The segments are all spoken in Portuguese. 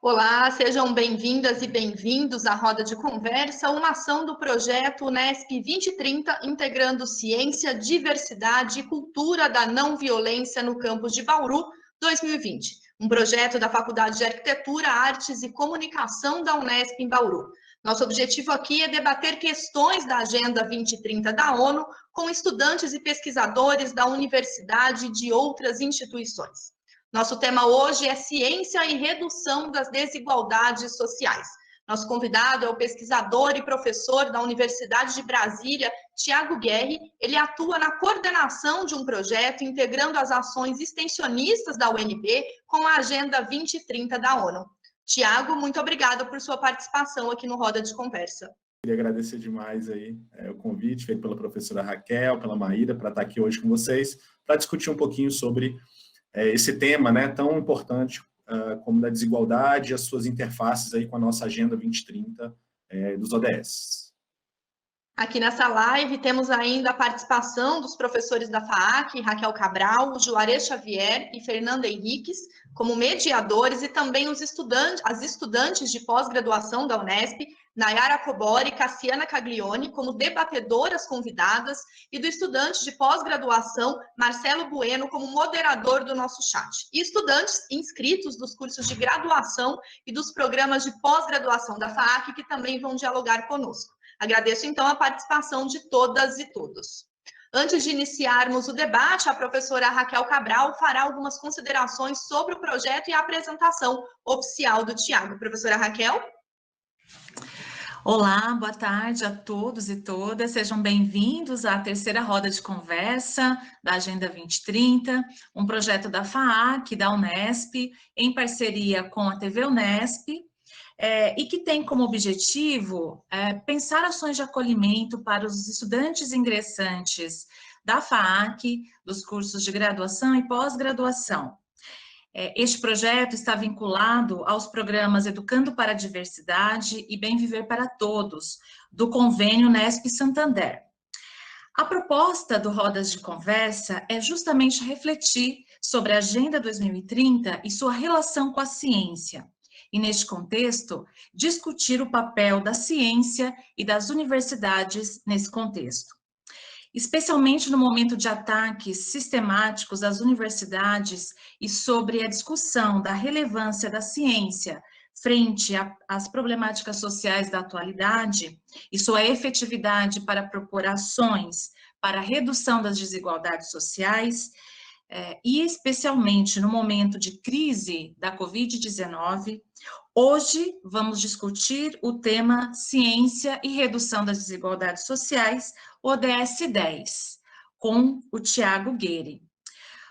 Olá, sejam bem-vindas e bem-vindos à Roda de Conversa, uma ação do projeto Unesp 2030, integrando ciência, diversidade e cultura da não violência no campus de Bauru 2020. Um projeto da Faculdade de Arquitetura, Artes e Comunicação da Unesp em Bauru. Nosso objetivo aqui é debater questões da Agenda 2030 da ONU com estudantes e pesquisadores da universidade e de outras instituições. Nosso tema hoje é ciência e redução das desigualdades sociais. Nosso convidado é o pesquisador e professor da Universidade de Brasília, Tiago Guerri. Ele atua na coordenação de um projeto integrando as ações extensionistas da UNB com a Agenda 2030 da ONU. Tiago, muito obrigada por sua participação aqui no Roda de Conversa. Queria agradecer demais aí o convite feito pela professora Raquel, pela Maíra, para estar aqui hoje com vocês, para discutir um pouquinho sobre esse tema, né, tão importante como da desigualdade e as suas interfaces aí com a nossa Agenda 2030 dos ODS. Aqui nessa live temos ainda a participação dos professores da FAAC, Raquel Cabral, Juarez Xavier e Fernanda Henriques, como mediadores, e também as estudantes de pós-graduação da Unesp, Nayara Cobori e Cassiana Caglione, como debatedoras convidadas, e do estudante de pós-graduação, Marcelo Bueno, como moderador do nosso chat. E estudantes inscritos dos cursos de graduação e dos programas de pós-graduação da FAAC, que também vão dialogar conosco. Agradeço, então, a participação de todas e todos. Antes de iniciarmos o debate, a professora Raquel Cabral fará algumas considerações sobre o projeto e a apresentação oficial do Tiago. Professora Raquel? Olá, boa tarde a todos e todas. Sejam bem-vindos à terceira roda de conversa da Agenda 2030, um projeto da FAAC, da Unesp, em parceria com a TV Unesp, e que tem como objetivo pensar ações de acolhimento para os estudantes ingressantes da FAAC, dos cursos de graduação e pós-graduação. Este projeto está vinculado aos programas Educando para a Diversidade e Bem Viver para Todos, do convênio Unesp Santander. A proposta do Rodas de Conversa é justamente refletir sobre a Agenda 2030 e sua relação com a ciência. E, neste contexto, discutir o papel da ciência e das universidades nesse contexto. Especialmente no momento de ataques sistemáticos às universidades e sobre a discussão da relevância da ciência frente às problemáticas sociais da atualidade e sua efetividade para propor ações para a redução das desigualdades sociais, e especialmente no momento de crise da Covid-19, hoje vamos discutir o tema Ciência e Redução das Desigualdades Sociais, ODS 10, com o Tiago Guerri.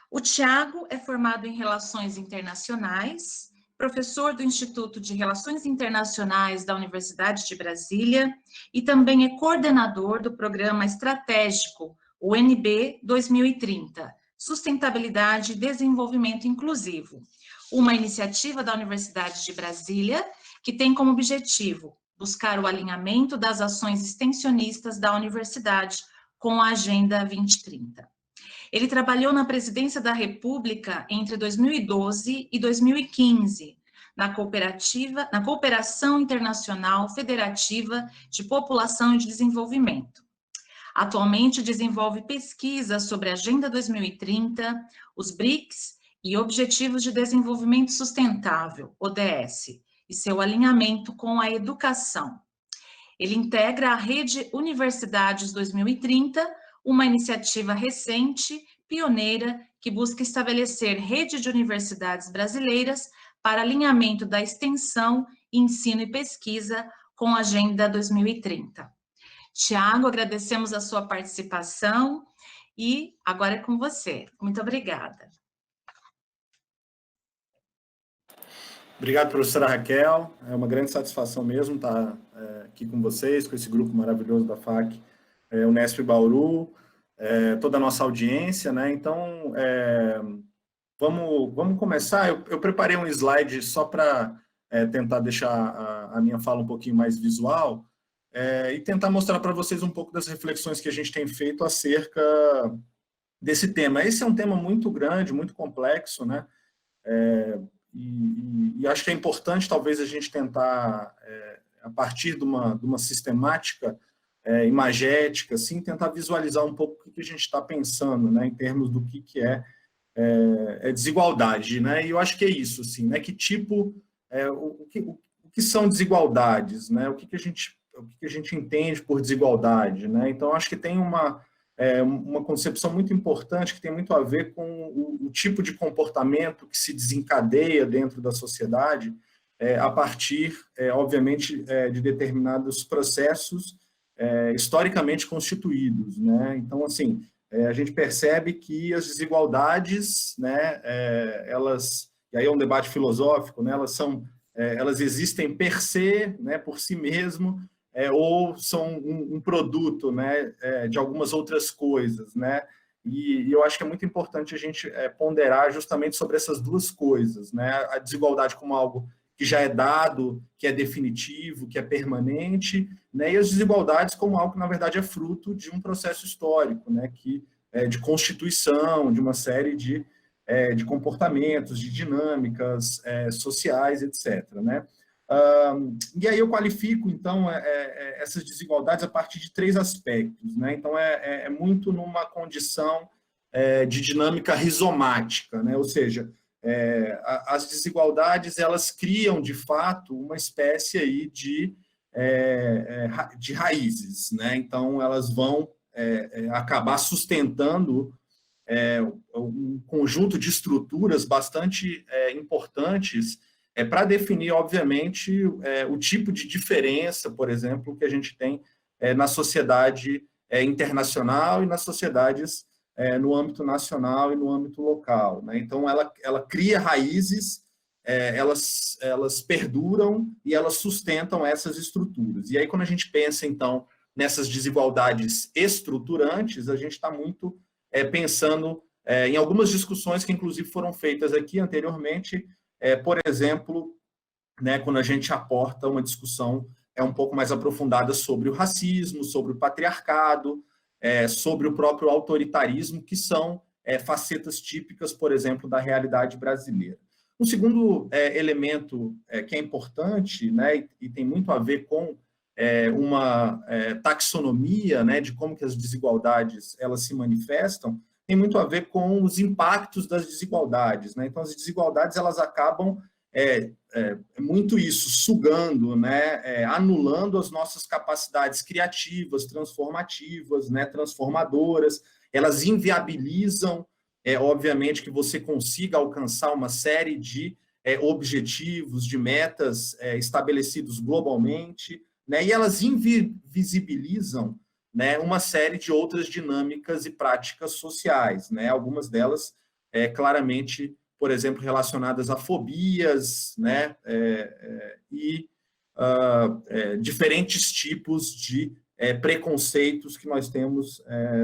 O Tiago é formado em Relações Internacionais, professor do Instituto de Relações Internacionais da Universidade de Brasília e também é coordenador do Programa Estratégico UNB 2030, Sustentabilidade e Desenvolvimento Inclusivo, uma iniciativa da Universidade de Brasília que tem como objetivo buscar o alinhamento das ações extensionistas da universidade com a Agenda 2030. Ele trabalhou na Presidência da República entre 2012 e 2015, na Cooperação Internacional Federativa de População e de Desenvolvimento. Atualmente desenvolve pesquisas sobre a Agenda 2030, os BRICS e Objetivos de Desenvolvimento Sustentável, ODS, e seu alinhamento com a educação. Ele integra a Rede Universidades 2030, uma iniciativa recente, pioneira, que busca estabelecer rede de universidades brasileiras para alinhamento da extensão, ensino e pesquisa com a Agenda 2030. Tiago, agradecemos a sua participação e agora é com você. Muito obrigada. Obrigado, professora Raquel. É uma grande satisfação mesmo estar aqui com vocês, com esse grupo maravilhoso da FAAC, Unesp Bauru, toda a nossa audiência, né? Então, vamos começar. Eu preparei um slide só para tentar deixar a minha fala um pouquinho mais visual, e tentar mostrar para vocês um pouco das reflexões que a gente tem feito acerca desse tema. Esse é um tema muito grande, muito complexo, né? e acho que é importante, talvez, a gente tentar, a partir de uma sistemática imagética, assim, tentar visualizar um pouco o que a gente está pensando, né, em termos do que é desigualdade, né? E eu acho que é isso, assim, né? Que tipo, o que são desigualdades, né? O que a gente entende por desigualdade, né? Então, acho que tem uma concepção muito importante que tem muito a ver com o tipo de comportamento que se desencadeia dentro da sociedade a partir, obviamente, de determinados processos historicamente constituídos, né? Então, assim, a gente percebe que as desigualdades, né, elas, e aí é um debate filosófico, né, elas existem per se, né, por si mesmo, ou são um produto, né, de algumas outras coisas, né? E eu acho que é muito importante a gente ponderar justamente sobre essas duas coisas, né? A desigualdade como algo que já é dado, que é definitivo, que é permanente, né? E as desigualdades como algo que, na verdade, é fruto de um processo histórico, né? De constituição, de uma série de comportamentos, de dinâmicas sociais, etc., né? E aí eu qualifico, então, essas desigualdades a partir de 3 aspectos, né? Então, é muito numa condição de dinâmica rizomática, né? Ou seja, as desigualdades, elas criam, de fato, uma espécie aí de raízes, né? Então, elas vão acabar sustentando um conjunto de estruturas bastante importantes para definir, obviamente, o tipo de diferença, por exemplo, que a gente tem na sociedade internacional e nas sociedades no âmbito nacional e no âmbito local, né? Então, ela cria raízes, elas perduram e elas sustentam essas estruturas. E aí, quando a gente pensa, então, nessas desigualdades estruturantes, a gente está muito pensando em algumas discussões que, inclusive, foram feitas aqui anteriormente, por exemplo, né, quando a gente aporta uma discussão um pouco mais aprofundada sobre o racismo, sobre o patriarcado, sobre o próprio autoritarismo, que são facetas típicas, por exemplo, da realidade brasileira. Um segundo elemento que é importante, né, e tem muito a ver com uma taxonomia, né, de como que as desigualdades elas se manifestam, tem muito a ver com os impactos das desigualdades, né? Então, as desigualdades elas acabam muito isso, sugando, né, anulando as nossas capacidades criativas, transformativas, né, transformadoras, elas inviabilizam, obviamente, que você consiga alcançar uma série de objetivos, de metas estabelecidos globalmente, né, e elas invisibilizam, né, uma série de outras dinâmicas e práticas sociais, né, algumas delas claramente, por exemplo, relacionadas a fobias, né, e diferentes tipos de preconceitos que nós temos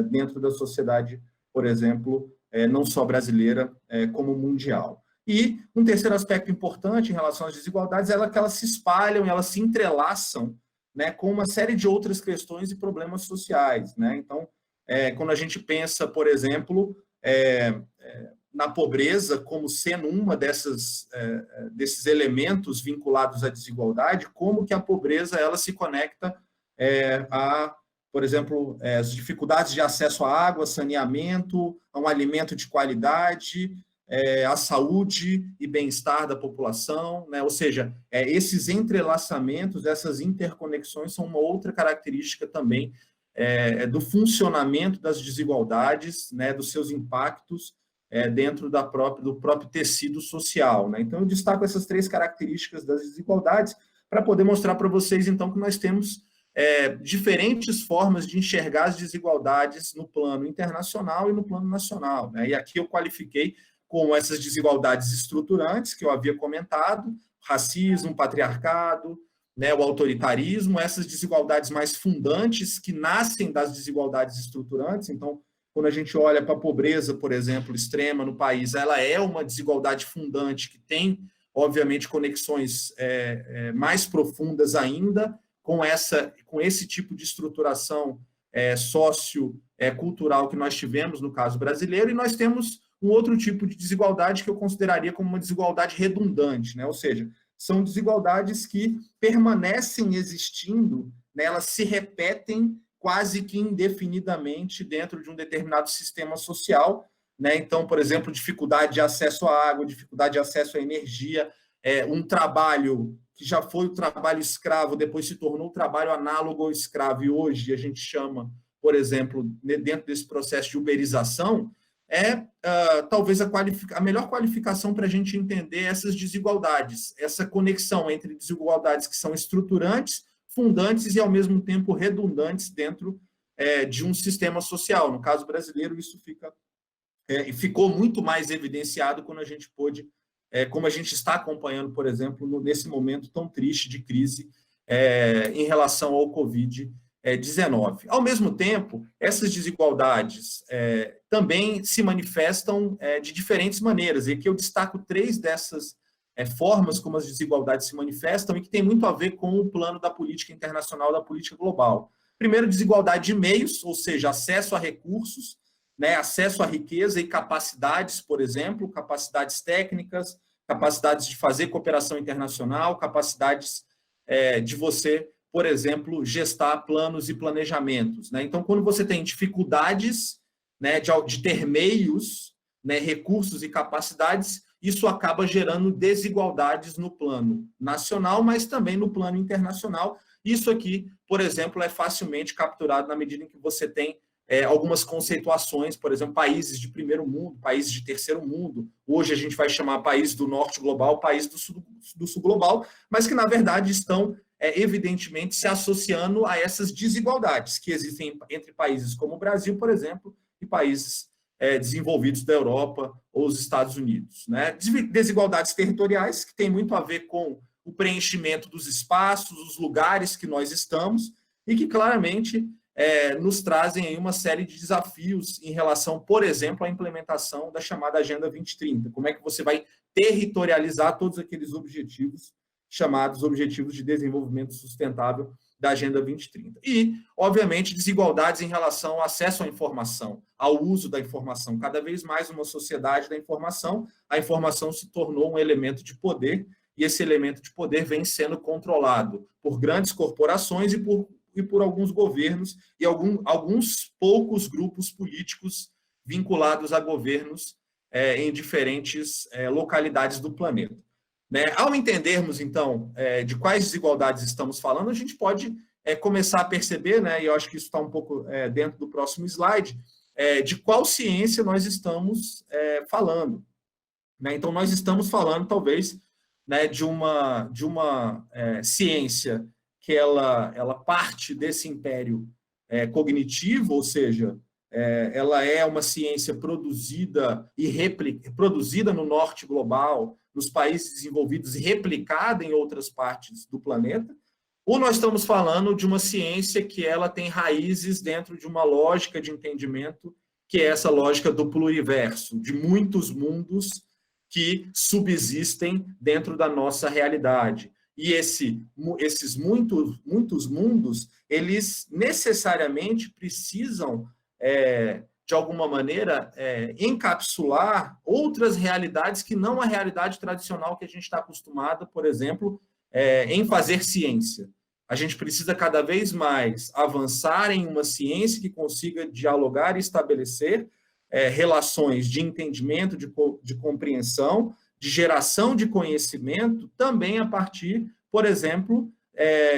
dentro da sociedade, por exemplo, não só brasileira, como mundial. E um terceiro aspecto importante em relação às desigualdades é que elas se espalham, elas se entrelaçam, né, com uma série de outras questões e problemas sociais, né? Então, quando a gente pensa, por exemplo, na pobreza como sendo uma desses elementos vinculados à desigualdade, como que a pobreza ela se conecta a, por exemplo, as dificuldades de acesso à água, saneamento, a um alimento de qualidade, a saúde e bem-estar da população, né? Ou seja, esses entrelaçamentos, essas interconexões são uma outra característica também do funcionamento das desigualdades, né? Dos seus impactos dentro do próprio tecido social, né? Então, eu destaco essas 3 características das desigualdades para poder mostrar para vocês, então, que nós temos diferentes formas de enxergar as desigualdades no plano internacional e no plano nacional, né? E aqui eu qualifiquei como essas desigualdades estruturantes, que eu havia comentado, racismo, patriarcado, né, o autoritarismo, essas desigualdades mais fundantes que nascem das desigualdades estruturantes. Então, quando a gente olha para a pobreza, por exemplo, extrema no país, ela é uma desigualdade fundante que tem, obviamente, conexões mais profundas ainda com esse tipo de estruturação sociocultural que nós tivemos no caso brasileiro, e nós temos um outro tipo de desigualdade que eu consideraria como uma desigualdade redundante, né? Ou seja, são desigualdades que permanecem existindo, né? Elas se repetem quase que indefinidamente dentro de um determinado sistema social, né? Então, por exemplo, dificuldade de acesso à água, dificuldade de acesso à energia, um trabalho que já foi o trabalho escravo, depois se tornou o trabalho análogo ao escravo, e hoje a gente chama, por exemplo, dentro desse processo de uberização, talvez a melhor qualificação para a gente entender essas desigualdades, essa conexão entre desigualdades que são estruturantes, fundantes e, ao mesmo tempo, redundantes dentro de um sistema social. No caso brasileiro, isso ficou muito mais evidenciado quando a gente pôde, como a gente está acompanhando, por exemplo, nesse momento tão triste de crise em relação ao Covid-19. Ao mesmo tempo, essas desigualdades também se manifestam de diferentes maneiras, e aqui eu destaco 3 dessas formas como as desigualdades se manifestam e que tem muito a ver com o plano da política internacional, da política global. Primeiro, desigualdade de meios, ou seja, acesso a recursos, né, acesso à riqueza e capacidades, por exemplo, capacidades técnicas, capacidades de fazer cooperação internacional, capacidades de você, por exemplo, gestar planos e planejamentos, né? Então, quando você tem dificuldades, né, de ter meios, né, recursos e capacidades, isso acaba gerando desigualdades no plano nacional, mas também no plano internacional. Isso aqui, por exemplo, é facilmente capturado na medida em que você tem algumas conceituações, por exemplo, países de primeiro mundo, países de terceiro mundo. Hoje a gente vai chamar país do norte global, país do sul global, mas que, na verdade, estão evidentemente se associando a essas desigualdades que existem entre países como o Brasil, por exemplo, e países desenvolvidos da Europa ou os Estados Unidos, né? Desigualdades territoriais, que tem muito a ver com o preenchimento dos espaços, os lugares que nós estamos, e que claramente nos trazem aí uma série de desafios em relação, por exemplo, à implementação da chamada Agenda 2030. Como é que você vai territorializar todos aqueles objetivos chamados Objetivos de Desenvolvimento Sustentável da Agenda 2030. E, obviamente, desigualdades em relação ao acesso à informação, ao uso da informação. Cada vez mais uma sociedade da informação, a informação se tornou um elemento de poder, e esse elemento de poder vem sendo controlado por grandes corporações e por alguns governos e alguns poucos grupos políticos vinculados a governos em diferentes localidades do planeta. Né? Ao entendermos, então, de quais desigualdades estamos falando, a gente pode começar a perceber, né, e eu acho que isso está um pouco dentro do próximo slide, de qual ciência nós estamos falando. Né? Então, nós estamos falando, talvez, né, de uma ciência que ela parte desse império cognitivo, ou seja, ela é uma ciência produzida no norte global, nos países desenvolvidos e replicada em outras partes do planeta, ou nós estamos falando de uma ciência que ela tem raízes dentro de uma lógica de entendimento, que é essa lógica do pluriverso, de muitos mundos que subsistem dentro da nossa realidade. E esses muitos mundos, eles necessariamente precisam, de alguma maneira, encapsular outras realidades que não a realidade tradicional que a gente está acostumado, por exemplo, em fazer ciência. A gente precisa cada vez mais avançar em uma ciência que consiga dialogar e estabelecer relações de entendimento, de compreensão, de geração de conhecimento, também a partir, por exemplo,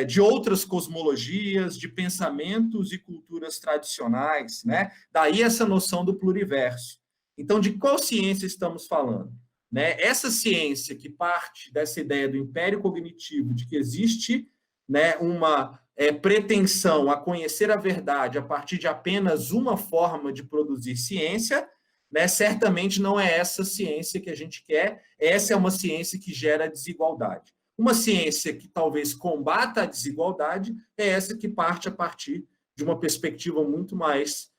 de outras cosmologias, de pensamentos e culturas tradicionais, né? Daí essa noção do pluriverso. Então, de qual ciência estamos falando? Né? Essa ciência que parte dessa ideia do império cognitivo, de que existe, né, uma pretensão a conhecer a verdade a partir de apenas uma forma de produzir ciência, né, certamente não é essa ciência que a gente quer, essa é uma ciência que gera desigualdade. Uma ciência que talvez combata a desigualdade é essa que parte a partir de uma perspectiva muito mais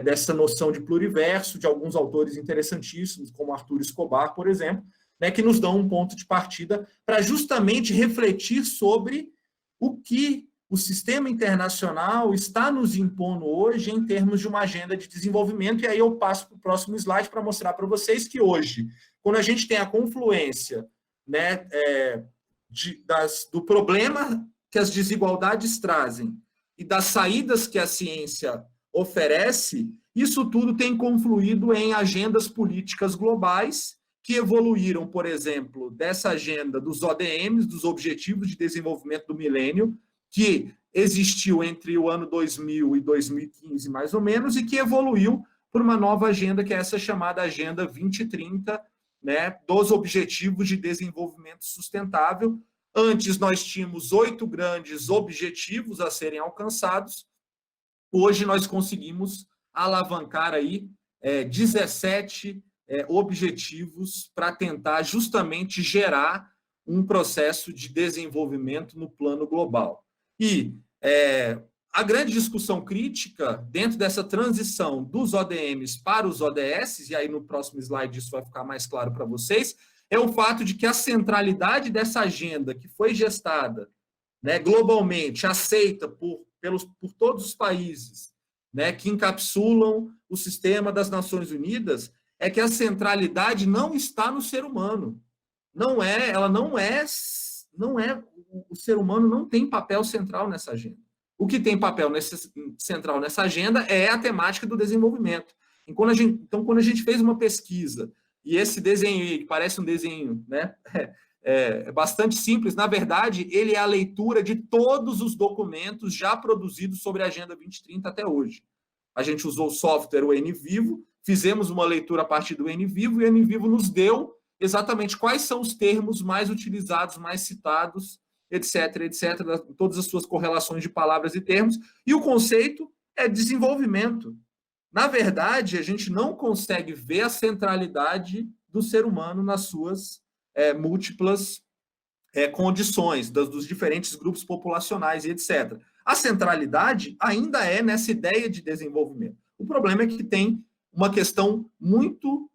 dessa noção de pluriverso, de alguns autores interessantíssimos, como Arthur Escobar, por exemplo, né, que nos dão um ponto de partida para justamente refletir sobre o que o sistema internacional está nos impondo hoje em termos de uma agenda de desenvolvimento, e aí eu passo para o próximo slide para mostrar para vocês que hoje, quando a gente tem a confluência, né, do problema que as desigualdades trazem e das saídas que a ciência oferece, isso tudo tem confluído em agendas políticas globais que evoluíram, por exemplo, dessa agenda dos ODMs, dos Objetivos de Desenvolvimento do Milênio, que existiu entre o ano 2000 e 2015, mais ou menos, e que evoluiu por uma nova agenda, que é essa chamada Agenda 2030, né, dos Objetivos de Desenvolvimento Sustentável. Antes nós tínhamos 8 grandes objetivos a serem alcançados, hoje nós conseguimos alavancar aí 17 objetivos para tentar justamente gerar um processo de desenvolvimento no plano global. E a grande discussão crítica dentro dessa transição dos ODMs para os ODS, e aí no próximo slide isso vai ficar mais claro para vocês, é o fato de que a centralidade dessa agenda que foi gestada, né, globalmente, aceita por todos os países, né, que encapsulam o sistema das Nações Unidas, é que a centralidade não está no ser humano. O ser humano não tem papel central nessa agenda. O que tem papel central nessa agenda é a temática do desenvolvimento. Então, quando a gente fez uma pesquisa, e esse desenho aí, que parece um desenho, né, bastante simples, na verdade, ele é a leitura de todos os documentos já produzidos sobre a Agenda 2030 até hoje. A gente usou o software, o NVivo, fizemos uma leitura a partir do NVivo, e o NVivo nos deu exatamente quais são os termos mais utilizados, mais citados, etc., todas as suas correlações de palavras e termos, e o conceito é desenvolvimento. Na verdade, a gente não consegue ver a centralidade do ser humano nas suas múltiplas condições, dos diferentes grupos populacionais e etc. A centralidade ainda é nessa ideia de desenvolvimento. O problema é que tem uma questão muito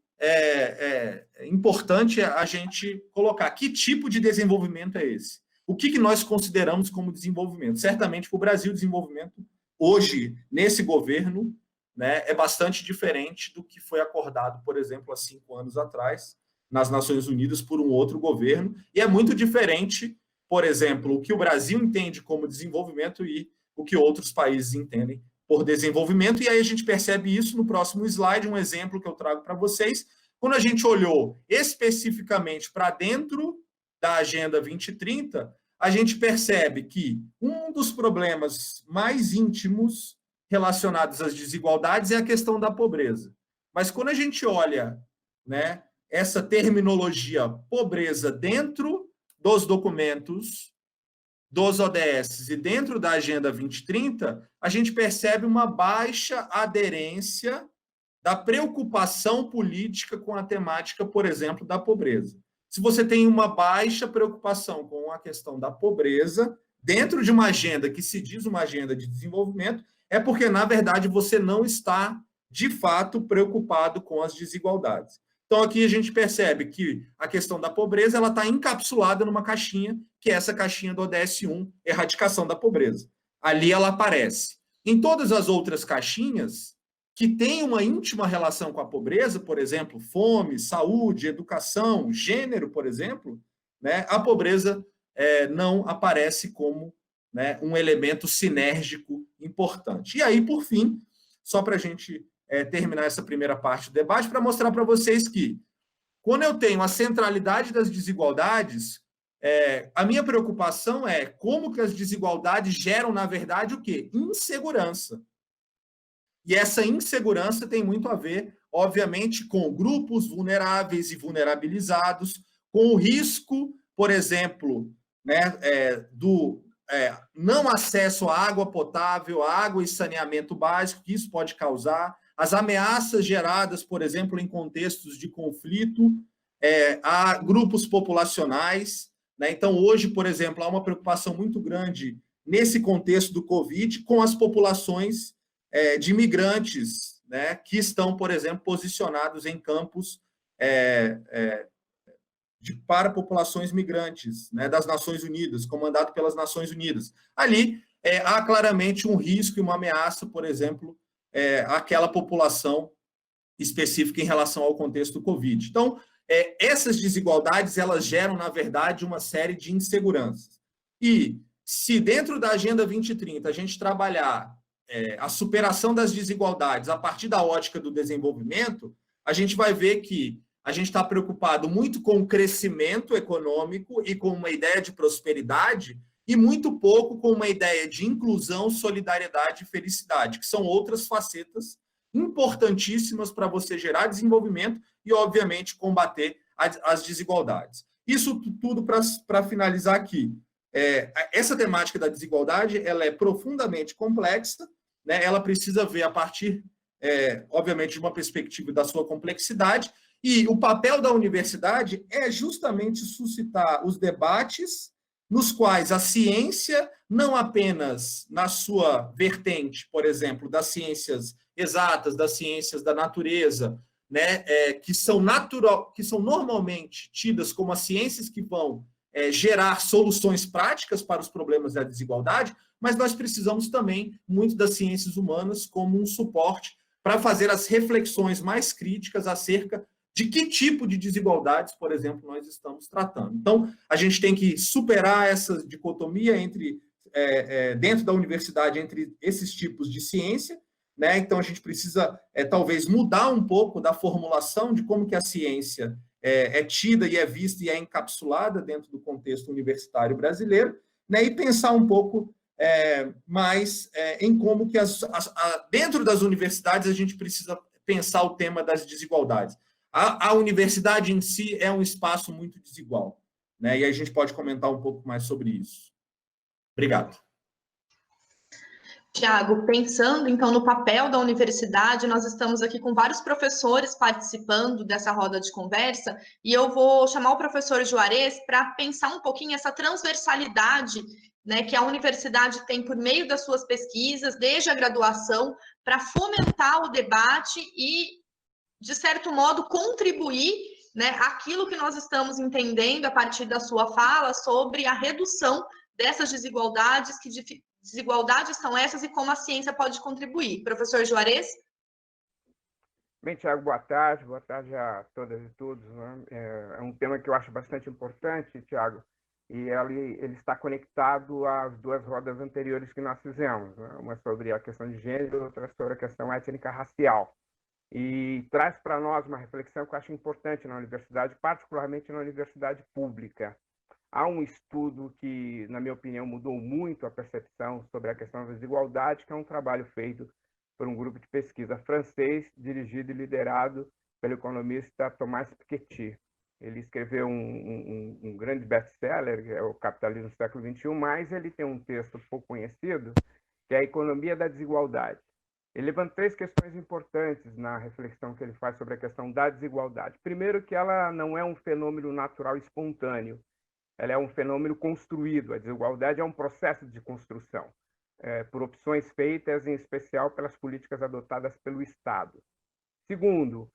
importante a gente colocar. Que tipo de desenvolvimento é esse? O que nós consideramos como desenvolvimento? Certamente, para o Brasil, desenvolvimento, hoje, nesse governo, né, é bastante diferente do que foi acordado, por exemplo, há 5 anos atrás, nas Nações Unidas, por um outro governo, e é muito diferente, por exemplo, o que o Brasil entende como desenvolvimento e o que outros países entendem por desenvolvimento, e aí a gente percebe isso no próximo slide, um exemplo que eu trago para vocês. Quando a gente olhou especificamente para dentro da Agenda 2030, a gente percebe que um dos problemas mais íntimos relacionados às desigualdades é a questão da pobreza. Mas quando a gente olha, né, essa terminologia pobreza dentro dos documentos dos ODS e dentro da Agenda 2030, a gente percebe uma baixa aderência da preocupação política com a temática, por exemplo, da pobreza. Se você tem uma baixa preocupação com a questão da pobreza, dentro de uma agenda que se diz uma agenda de desenvolvimento, é porque, na verdade, você não está, de fato, preocupado com as desigualdades. Então, aqui a gente percebe que a questão da pobreza ela está encapsulada numa caixinha, que é essa caixinha do ODS 1, erradicação da pobreza. Ali ela aparece. Em todas as outras caixinhas, que têm uma íntima relação com a pobreza, por exemplo, fome, saúde, educação, gênero, por exemplo, né, a pobreza não aparece como, né, um elemento sinérgico importante. E aí, por fim, só para a gente terminar essa primeira parte do debate, para mostrar para vocês que, quando eu tenho a centralidade das desigualdades, a minha preocupação é como que as desigualdades geram, na verdade, o quê? Insegurança. E essa insegurança tem muito a ver, obviamente, com grupos vulneráveis e vulnerabilizados, com o risco, por exemplo, né, do não acesso à água potável, à água e saneamento básico, que isso pode causar, as ameaças geradas, por exemplo, em contextos de conflito, a grupos populacionais, né? Então, hoje, por exemplo, há uma preocupação muito grande nesse contexto do Covid com as populações de imigrantes, né, que estão, por exemplo, posicionados em campos para populações migrantes, né, das Nações Unidas, comandado pelas Nações Unidas. Ali há claramente um risco e uma ameaça, por exemplo, àquela população específica em relação ao contexto do Covid. Então, essas desigualdades, elas geram, na verdade, uma série de inseguranças. E se dentro da Agenda 2030 a gente trabalhar a superação das desigualdades a partir da ótica do desenvolvimento, a gente vai ver que a gente está preocupado muito com o crescimento econômico e com uma ideia de prosperidade e muito pouco com uma ideia de inclusão, solidariedade e felicidade, que são outras facetas importantíssimas para você gerar desenvolvimento e, obviamente, combater as desigualdades. Isso tudo para finalizar aqui. Essa temática da desigualdade ela é profundamente complexa, né? Ela precisa ver a partir, obviamente, de uma perspectiva da sua complexidade, e o papel da universidade é justamente suscitar os debates nos quais a ciência, não apenas na sua vertente, por exemplo, das ciências exatas, das ciências da natureza, né, que são normalmente tidas como as ciências que vão gerar soluções práticas para os problemas da desigualdade, mas nós precisamos também muito das ciências humanas como um suporte para fazer as reflexões mais críticas acerca de que tipo de desigualdades, por exemplo, nós estamos tratando. Então, a gente tem que superar essa dicotomia dentro da universidade entre esses tipos de ciência, né? Então, a gente precisa, talvez, mudar um pouco da formulação de como que a ciência é tida e é vista e é encapsulada dentro do contexto universitário brasileiro, né? E pensar um pouco mais em como que dentro das universidades a gente precisa pensar o tema das desigualdades. A universidade em si é um espaço muito desigual, né? E a gente pode comentar um pouco mais sobre isso. Obrigado. Tiago, pensando então no papel da universidade, nós estamos aqui com vários professores participando dessa roda de conversa, e eu vou chamar o professor Juarez para pensar um pouquinho essa transversalidade, né, que a universidade tem por meio das suas pesquisas, desde a graduação, para fomentar o debate e, de certo modo, contribuir, né, aquilo que nós estamos entendendo a partir da sua fala sobre a redução dessas desigualdades, que desigualdades são essas e como a ciência pode contribuir. Professor Juarez? Bem, Tiago, boa tarde a todas e todos, né? É um tema que eu acho bastante importante, Tiago, e ele está conectado às duas rodas anteriores que nós fizemos, né? Uma sobre a questão de gênero, outra sobre a questão étnica-racial. E traz para nós uma reflexão que eu acho importante na universidade, particularmente na universidade pública. Há um estudo que, na minha opinião, mudou muito a percepção sobre a questão da desigualdade, que é um trabalho feito por um grupo de pesquisa francês, dirigido e liderado pelo economista Thomas Piketty. Ele escreveu um grande best-seller, que é o Capitalismo do Século XXI, mas ele tem um texto pouco conhecido, que é a Economia da Desigualdade. Ele levanta três questões importantes na reflexão que ele faz sobre a questão da desigualdade. Primeiro, que ela não é um fenômeno natural espontâneo, ela é um fenômeno construído. A desigualdade é um processo de construção, por opções feitas, em especial pelas políticas adotadas pelo Estado. Segundo,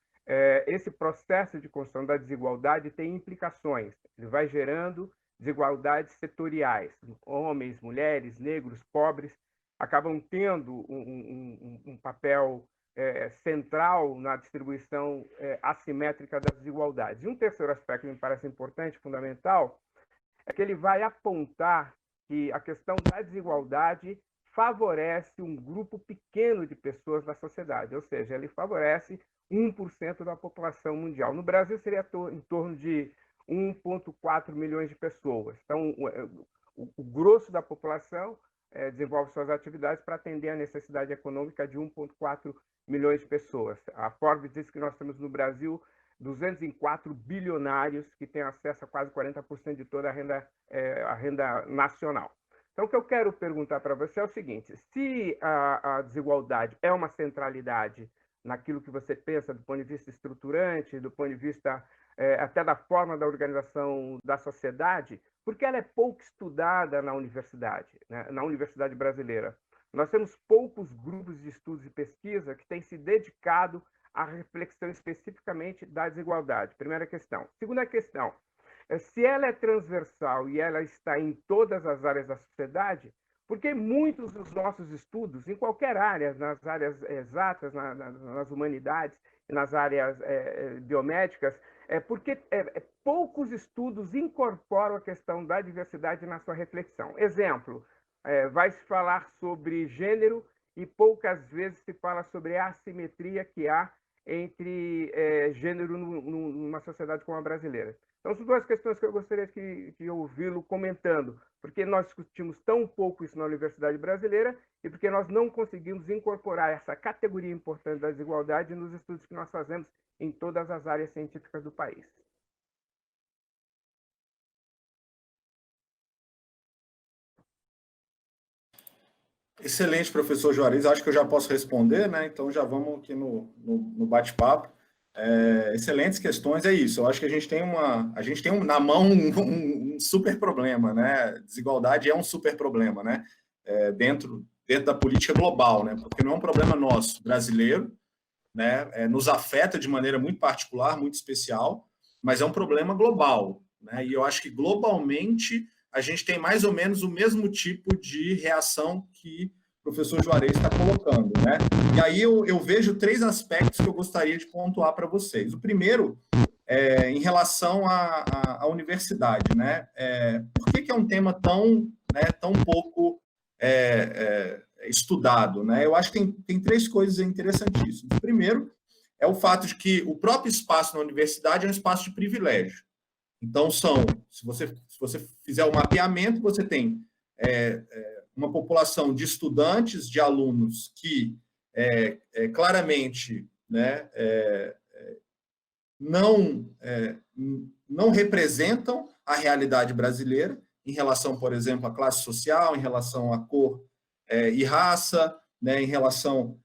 esse processo de construção da desigualdade tem implicações. Ele vai gerando desigualdades setoriais. Homens, mulheres, negros, pobres acabam tendo um papel central na distribuição assimétrica das desigualdades. E um terceiro aspecto que me parece importante, fundamental, é que ele vai apontar que a questão da desigualdade favorece um grupo pequeno de pessoas da sociedade, ou seja, ele favorece 1% da população mundial. No Brasil, seria em torno de 1,4 milhões de pessoas. Então, o grosso da população desenvolve suas atividades para atender a necessidade econômica de 1,4 milhões de pessoas. A Forbes diz que nós temos no Brasil 204 bilionários que têm acesso a quase 40% de toda a renda nacional. Então, o que eu quero perguntar para você é o seguinte: se a desigualdade é uma centralidade naquilo que você pensa do ponto de vista estruturante, do ponto de vista até da forma da organização da sociedade, por que ela é pouco estudada na universidade, né? Na universidade brasileira? Nós temos poucos grupos de estudos e pesquisa que têm se dedicado à reflexão especificamente da desigualdade. Primeira questão. Segunda questão, se ela é transversal e ela está em todas as áreas da sociedade, Porque muitos dos nossos estudos, em qualquer área, nas áreas exatas, nas humanidades, nas áreas biomédicas, porque poucos estudos incorporam a questão da diversidade na sua reflexão. Exemplo, vai-se falar sobre gênero e poucas vezes se fala sobre a assimetria que há entre gênero numa sociedade como a brasileira. Então, são duas questões que eu gostaria de ouvi-lo comentando, porque nós discutimos tão pouco isso na Universidade Brasileira e porque nós não conseguimos incorporar essa categoria importante da desigualdade nos estudos que nós fazemos em todas as áreas científicas do país. Excelente, professor Juarez. Acho que eu já posso responder, né? Então já vamos aqui no bate-papo. Excelentes questões, é isso. Eu acho que a gente tem na mão um super problema, né? Desigualdade é um super problema, né? Dentro da política global, né? Porque não é um problema nosso, brasileiro, né? Nos afeta de maneira muito particular, muito especial, mas é um problema global, né? E eu acho que globalmente a gente tem mais ou menos o mesmo tipo de reação que o professor Juarez está colocando, né? E aí eu vejo 3 aspectos que eu gostaria de pontuar para vocês. O primeiro em relação à universidade, né? Por que é um tema tão pouco estudado, né? Eu acho que tem 3 coisas interessantíssimas. O primeiro é o fato de que o próprio espaço na universidade é um espaço de privilégio. Então, se você fizer o mapeamento, você tem uma população de estudantes, de alunos que claramente, né, não representam a realidade brasileira em relação, por exemplo, à classe social, em relação à cor e raça, né, em relação,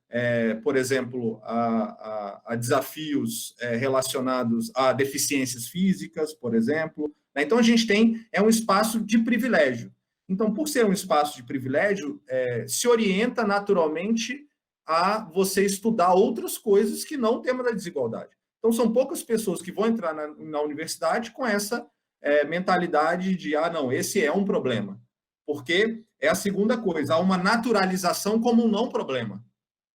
por exemplo, a desafios relacionados a deficiências físicas, por exemplo. Então, a gente tem um espaço de privilégio. Então, por ser um espaço de privilégio, se orienta naturalmente a você estudar outras coisas que não o tema da desigualdade. Então, são poucas pessoas que vão entrar na universidade com essa mentalidade de, não, esse é um problema. Porque é a segunda coisa, há uma naturalização como um não problema.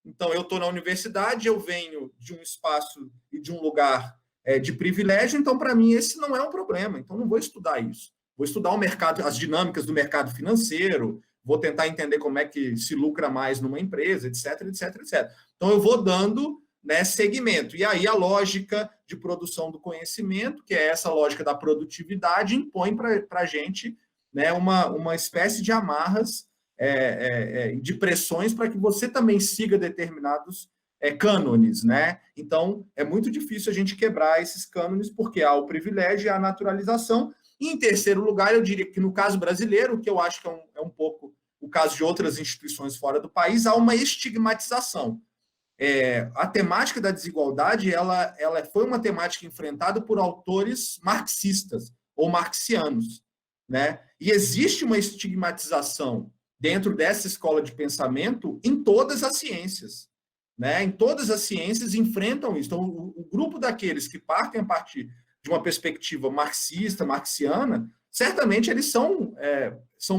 Então, eu estou na universidade, eu venho de um espaço e de um lugar de privilégio, então, para mim, esse não é um problema. Então, não vou estudar isso. Vou estudar o mercado, as dinâmicas do mercado financeiro, vou tentar entender como é que se lucra mais numa empresa, etc, etc, etc. Então, eu vou dando, né, segmento. E aí, a lógica de produção do conhecimento, que é essa lógica da produtividade, impõe para a gente, né, uma espécie de amarras, de pressões para que você também siga determinados cânones, né? Então, é muito difícil a gente quebrar esses cânones, porque há o privilégio e a naturalização. E, em terceiro lugar, eu diria que no caso brasileiro, que eu acho que é um pouco o caso de outras instituições fora do país, há uma estigmatização. A temática da desigualdade, ela foi uma temática enfrentada por autores marxistas ou marxianos, né? E existe uma estigmatização dentro dessa escola de pensamento em todas as ciências, né? Em todas as ciências enfrentam isso. Então, o grupo daqueles que partem a partir de uma perspectiva marxista, marxiana, certamente eles são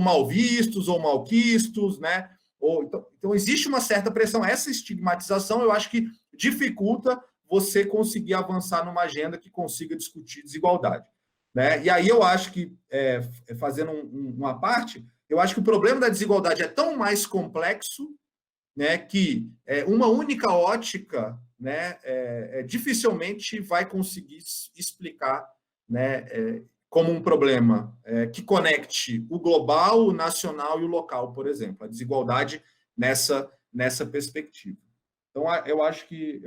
mal vistos ou malquistos, né? Então, existe uma certa pressão. Essa estigmatização, eu acho que dificulta você conseguir avançar numa agenda que consiga discutir desigualdade, né? E aí eu acho que, fazendo uma parte, eu acho que o problema da desigualdade é tão mais complexo, né, que uma única ótica, né, dificilmente vai conseguir explicar, né, como um problema que conecte o global, o nacional e o local, por exemplo, a desigualdade nessa perspectiva. Então, eu acho que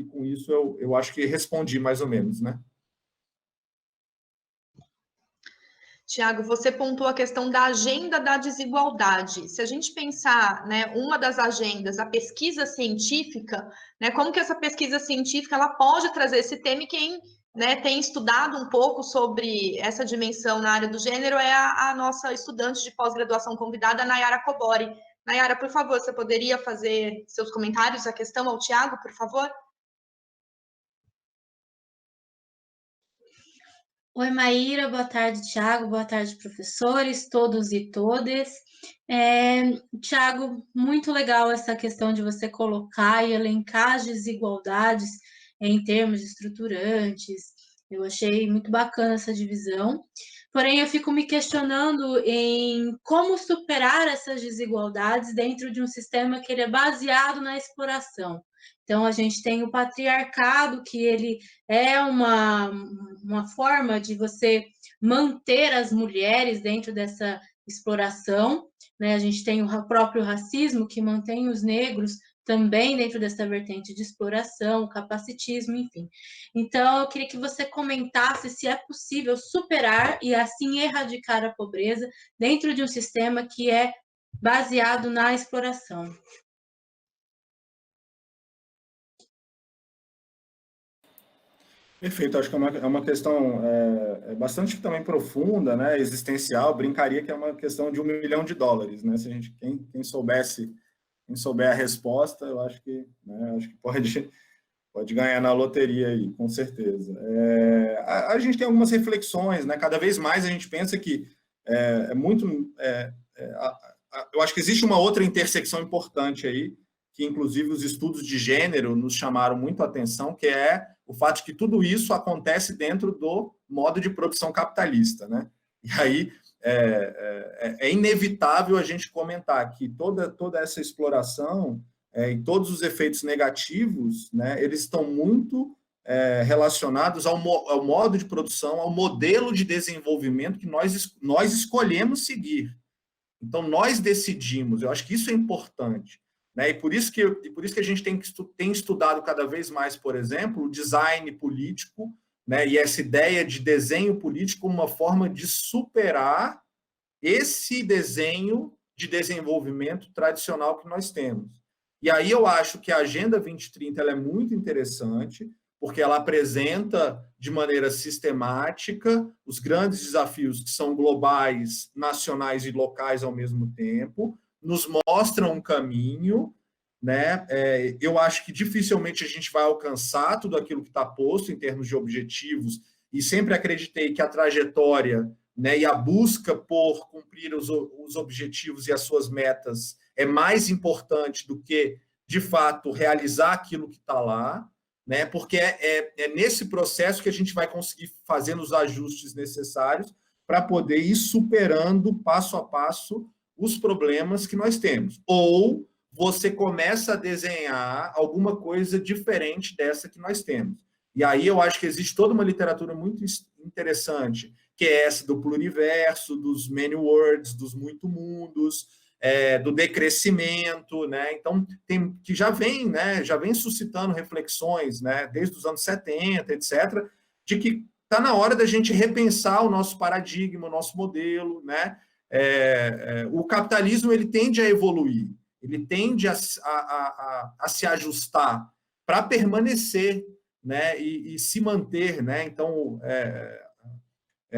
com isso eu acho que respondi mais ou menos, né? Tiago, você pontuou a questão da agenda da desigualdade. Se a gente pensar, né, uma das agendas, a pesquisa científica, né, como que essa pesquisa científica ela pode trazer esse tema, e quem, né, tem estudado um pouco sobre essa dimensão na área do gênero é a nossa estudante de pós-graduação convidada, Nayara Cobori. Nayara, por favor, você poderia fazer seus comentários, a questão ao Tiago, por favor? Oi, Maíra, boa tarde, Tiago, boa tarde, professores, todos e todas. Tiago, muito legal essa questão de você colocar e elencar as desigualdades em termos estruturantes. Eu achei muito bacana essa divisão. Porém, eu fico me questionando em como superar essas desigualdades dentro de um sistema que ele é baseado na exploração. Então, a gente tem o patriarcado, que ele é uma forma de você manter as mulheres dentro dessa exploração, né? A gente tem o próprio racismo, que mantém os negros também dentro dessa vertente de exploração, capacitismo, enfim. Então, eu queria que você comentasse se é possível superar e assim erradicar a pobreza dentro de um sistema que é baseado na exploração. Perfeito, acho que é uma questão bastante também profunda, né, existencial, brincaria que é uma questão de $1 milhão, né, se a gente, quem souber a resposta, eu acho que, né, pode ganhar na loteria aí, com certeza. A gente tem algumas reflexões, né, cada vez mais a gente pensa que eu acho que existe uma outra intersecção importante aí, que inclusive os estudos de gênero nos chamaram muito a atenção, que é o fato de que tudo isso acontece dentro do modo de produção capitalista, né? E aí é inevitável a gente comentar que toda essa exploração e todos os efeitos negativos, né, eles estão muito relacionados ao modo de produção, ao modelo de desenvolvimento que nós escolhemos seguir. Então, nós decidimos, eu acho que isso é importante. Né? E por isso que a gente tem estudado cada vez mais, por exemplo, o design político, né? E essa ideia de desenho político como uma forma de superar esse desenho de desenvolvimento tradicional que nós temos. E aí eu acho que a Agenda 2030 ela é muito interessante, porque ela apresenta de maneira sistemática os grandes desafios que são globais, nacionais e locais ao mesmo tempo, nos mostra um caminho, né? Eu acho que dificilmente a gente vai alcançar tudo aquilo que está posto em termos de objetivos, e sempre acreditei que a trajetória, né, e a busca por cumprir os objetivos e as suas metas é mais importante do que, de fato, realizar aquilo que está lá, né? Porque é nesse processo que a gente vai conseguir fazer os ajustes necessários para poder ir superando passo a passo os problemas que nós temos. Ou você começa a desenhar alguma coisa diferente dessa que nós temos. E aí eu acho que existe toda uma literatura muito interessante, que é essa do pluriverso, dos many worlds, dos muito mundos, do decrescimento, né? Então, que já vem suscitando reflexões, né, desde os anos 70, etc., de que está na hora da gente repensar o nosso paradigma, o nosso modelo, né? O capitalismo ele tende a evoluir, ele tende a se ajustar para permanecer, né, e se manter, né? Então,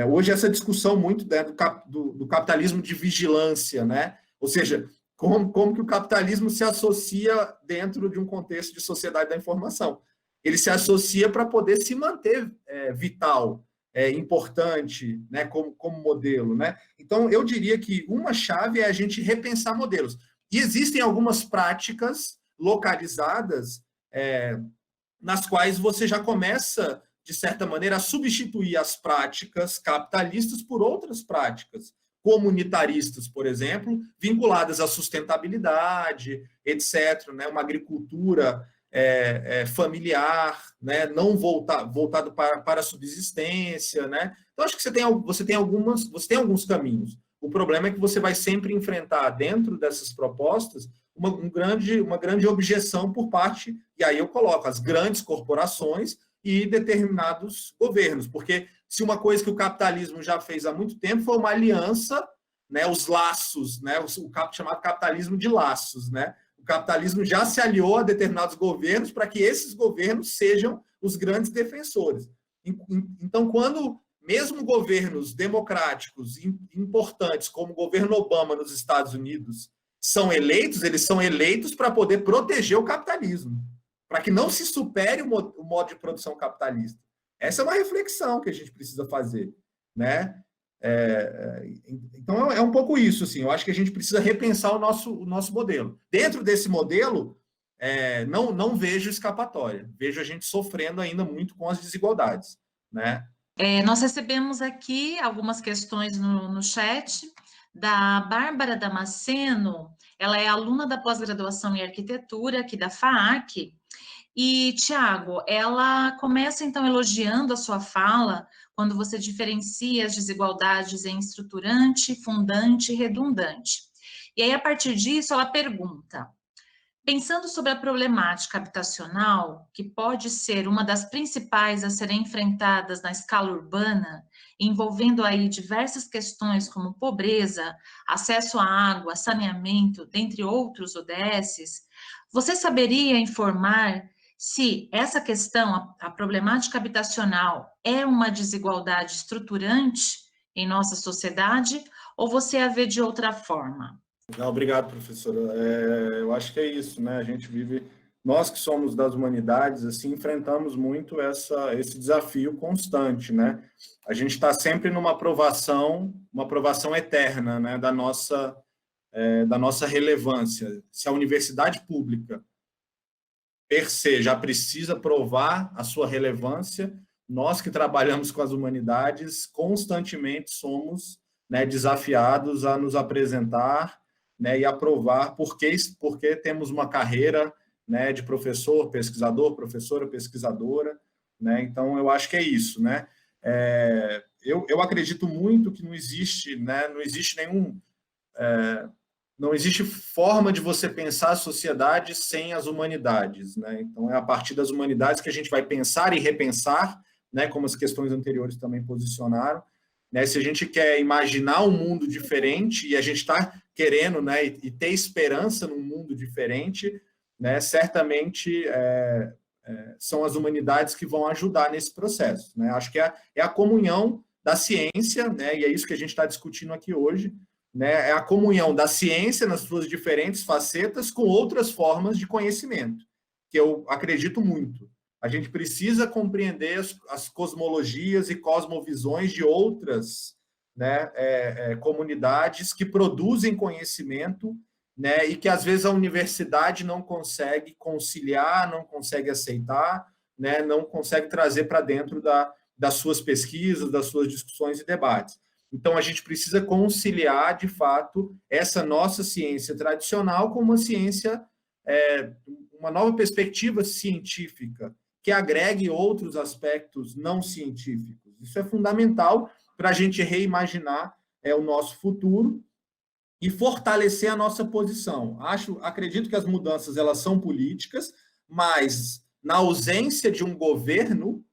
hoje essa discussão muito, né, do capitalismo de vigilância, né? Ou seja, como que o capitalismo se associa dentro de um contexto de sociedade da informação. Ele se associa para poder se manter vital, importante, né, como modelo, né? Então, eu diria que uma chave é a gente repensar modelos. E existem algumas práticas localizadas nas quais você já começa, de certa maneira, a substituir as práticas capitalistas por outras práticas comunitaristas, por exemplo, vinculadas à sustentabilidade, etc., né? Uma agricultura familiar, né? Não voltado para a subsistência, né? Então, acho que você tem alguns caminhos. O problema é que você vai sempre enfrentar, dentro dessas propostas, uma grande objeção por parte, e aí eu coloco as grandes corporações e determinados governos, porque se uma coisa que o capitalismo já fez há muito tempo foi uma aliança, né, os laços, né, o chamado capitalismo de laços, né? O capitalismo já se aliou a determinados governos para que esses governos sejam os grandes defensores. Então, quando mesmo governos democráticos importantes, como o governo Obama nos Estados Unidos, eles são eleitos para poder proteger o capitalismo, para que não se supere o modo de produção capitalista. Essa é uma reflexão que a gente precisa fazer, né? Então, é um pouco isso, assim, eu acho que a gente precisa repensar o nosso modelo. Dentro desse modelo, não vejo escapatória, vejo a gente sofrendo ainda muito com as desigualdades, né? Nós recebemos aqui algumas questões no chat da Bárbara Damasceno, ela é aluna da pós-graduação em arquitetura aqui da FAAC, e, Tiago, ela começa, então, elogiando a sua fala, quando você diferencia as desigualdades em estruturante, fundante e redundante. E aí, a partir disso, ela pergunta, pensando sobre a problemática habitacional, que pode ser uma das principais a serem enfrentadas na escala urbana, envolvendo aí diversas questões como pobreza, acesso à água, saneamento, dentre outros ODSs, você saberia informar se essa questão, a problemática habitacional, é uma desigualdade estruturante em nossa sociedade, ou você a vê de outra forma? Não, obrigado, professora. Eu acho que é isso, né? A gente vive, nós que somos das humanidades, assim, enfrentamos muito esse desafio constante, né? A gente está sempre numa aprovação, uma aprovação eterna, né? Da nossa relevância. Se a universidade pública per se já precisa provar a sua relevância, nós que trabalhamos com as humanidades constantemente somos, né, desafiados a nos apresentar, né, e a provar porque temos uma carreira, né, de professor, pesquisador, professora, pesquisadora, né? Então eu acho que é isso, né? Eu acredito muito que não existe, né, não existe forma de você pensar a sociedade sem as humanidades, né? Então, é a partir das humanidades que a gente vai pensar e repensar, né, como as questões anteriores também posicionaram, né? Se a gente quer imaginar um mundo diferente, e a gente está querendo, né, e ter esperança num mundo diferente, né, certamente são as humanidades que vão ajudar nesse processo, né? Acho que é a comunhão da ciência, né, e é isso que a gente está discutindo aqui hoje, né, é a comunhão da ciência nas suas diferentes facetas com outras formas de conhecimento, que eu acredito muito. A gente precisa compreender as cosmologias e cosmovisões de outras, né, comunidades que produzem conhecimento, né, e que às vezes a universidade não consegue conciliar, não consegue aceitar, né, não consegue trazer para dentro das suas pesquisas, das suas discussões e debates. Então, a gente precisa conciliar, de fato, essa nossa ciência tradicional com uma ciência, uma nova perspectiva científica, que agregue outros aspectos não científicos. Isso é fundamental para a gente reimaginar o nosso futuro e fortalecer a nossa posição. Acredito que as mudanças elas são políticas, mas na ausência de um governo,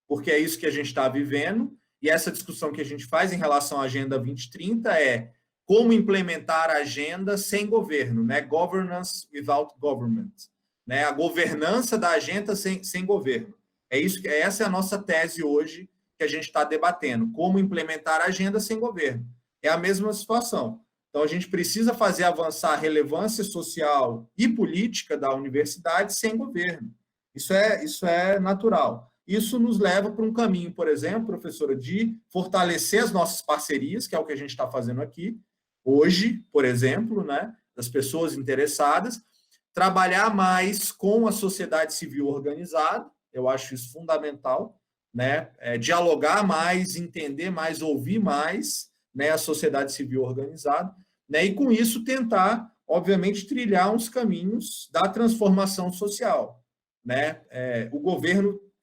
porque é isso que a gente está vivendo, e essa discussão que a gente faz em relação à Agenda 2030 é como implementar a agenda sem governo, né? Governance without government, né? A governança da agenda sem governo. Essa é a nossa tese hoje que a gente está debatendo, como implementar a agenda sem governo. É a mesma situação. Então, a gente precisa fazer avançar a relevância social e política da universidade sem governo. Isso é natural. Isso nos leva para um caminho, por exemplo, professora, de fortalecer as nossas parcerias, que é o que a gente está fazendo aqui, hoje, por exemplo, né, das pessoas interessadas, trabalhar mais com a sociedade civil organizada, eu acho isso fundamental, né, dialogar mais, entender mais, ouvir mais, né, a sociedade civil organizada, né, e com isso tentar, obviamente, trilhar uns caminhos da transformação social, né,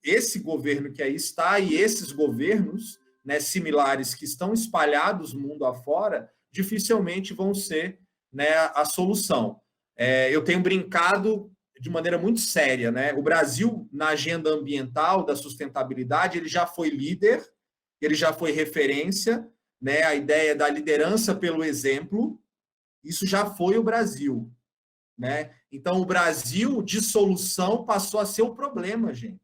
esse governo que aí está e esses governos, né, similares que estão espalhados mundo afora, dificilmente vão ser, né, a solução. Eu tenho brincado de maneira muito séria, né? O Brasil, na agenda ambiental da sustentabilidade, ele já foi líder, ele já foi referência, né? A ideia da liderança pelo exemplo, isso já foi o Brasil, né? Então, o Brasil de solução passou a ser o problema, gente.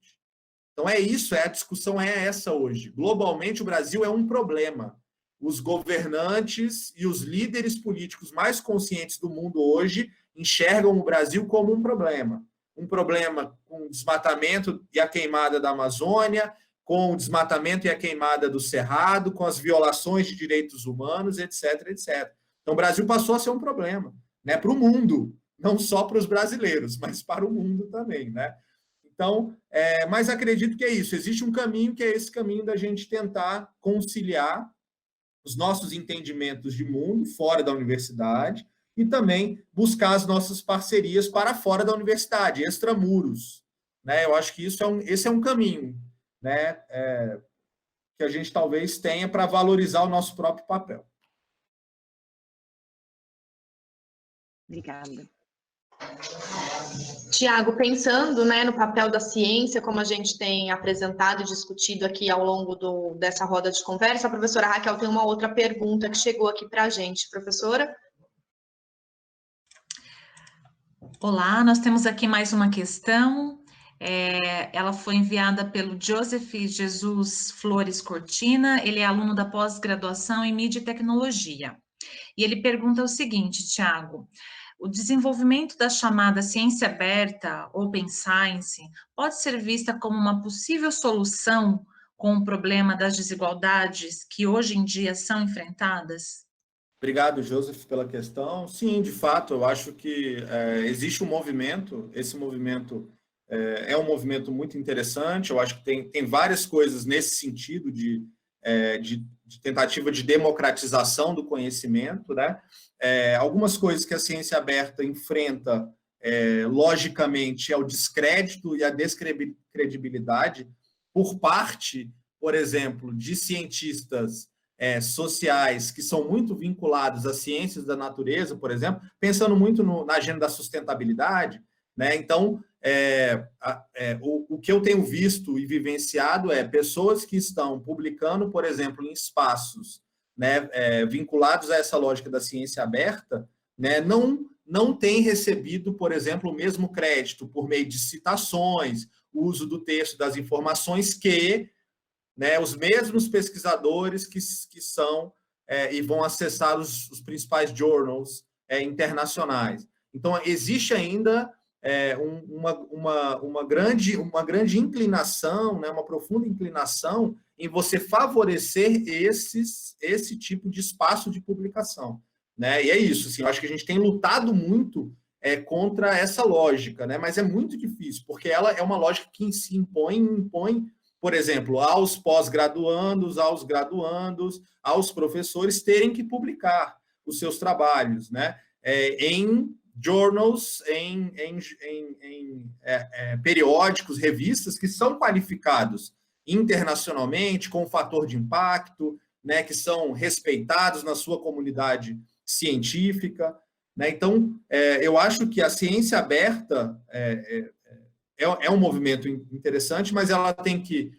Então, a discussão é essa hoje. Globalmente, o Brasil é um problema. Os governantes e os líderes políticos mais conscientes do mundo hoje enxergam o Brasil como um problema com o desmatamento e a queimada da Amazônia, com o desmatamento e a queimada do cerrado, com as violações de direitos humanos, etc, etc. Então, o Brasil passou a ser um problema, né, para o mundo, não só para os brasileiros, mas para o mundo também, né? Então, mas acredito que é isso. Existe um caminho que é esse caminho da gente tentar conciliar os nossos entendimentos de mundo fora da universidade e também buscar as nossas parcerias para fora da universidade, extramuros, né? Eu acho que esse é um caminho, né, que a gente talvez tenha para valorizar o nosso próprio papel. Obrigada. Tiago, pensando, né, no papel da ciência, como a gente tem apresentado e discutido aqui ao longo dessa roda de conversa, a professora Raquel tem uma outra pergunta que chegou aqui para a gente. Professora? Olá, nós temos aqui mais uma questão. Ela foi enviada pelo Joseph Jesus Flores Cortina, ele é aluno da pós-graduação em Mídia e Tecnologia. E ele pergunta o seguinte, Tiago: o desenvolvimento da chamada ciência aberta, Open Science, pode ser vista como uma possível solução com o problema das desigualdades que hoje em dia são enfrentadas? Obrigado, Joseph, pela questão. Sim, de fato, eu acho que existe um movimento, esse movimento é um movimento muito interessante, eu acho que tem várias coisas nesse sentido de tentativa de democratização do conhecimento, né? Algumas coisas que a ciência aberta enfrenta, logicamente, é o descrédito e a descredibilidade por parte, por exemplo, de cientistas sociais que são muito vinculados às ciências da natureza, por exemplo, pensando muito na agenda da sustentabilidade, né? Então, o que eu tenho visto e vivenciado é pessoas que estão publicando, por exemplo, em espaços, né, vinculados a essa lógica da ciência aberta, né, não têm recebido, por exemplo, o mesmo crédito por meio de citações, uso do texto, das informações que, né, os mesmos pesquisadores que são e vão acessar os principais journals internacionais. Então, existe ainda uma grande inclinação, né, uma profunda inclinação em você favorecer esse tipo de espaço de publicação, né? E é isso, assim, eu acho que a gente tem lutado muito contra essa lógica, né? Mas é muito difícil, porque ela é uma lógica que se impõe, por exemplo, aos pós-graduandos, aos graduandos, aos professores terem que publicar os seus trabalhos, né? Em journals, em periódicos, revistas que são qualificados internacionalmente com fator de impacto, né, que são respeitados na sua comunidade científica, né? Então, eu acho que a ciência aberta é um movimento interessante, mas ela tem que,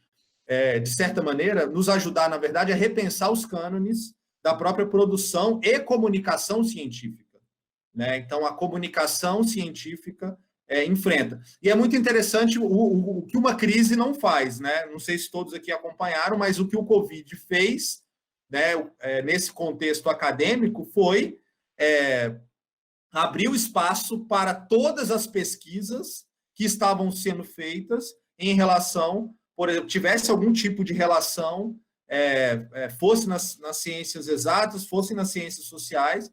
de certa maneira, nos ajudar, na verdade, a repensar os cânones da própria produção e comunicação científica, né? Então, a comunicação científica enfrenta. E é muito interessante o que uma crise não faz, né? Não sei se todos aqui acompanharam, mas o que o Covid fez, né, nesse contexto acadêmico, foi abrir o espaço para todas as pesquisas que estavam sendo feitas em relação, por exemplo, tivesse algum tipo de relação, fosse nas ciências exatas, fosse nas ciências sociais,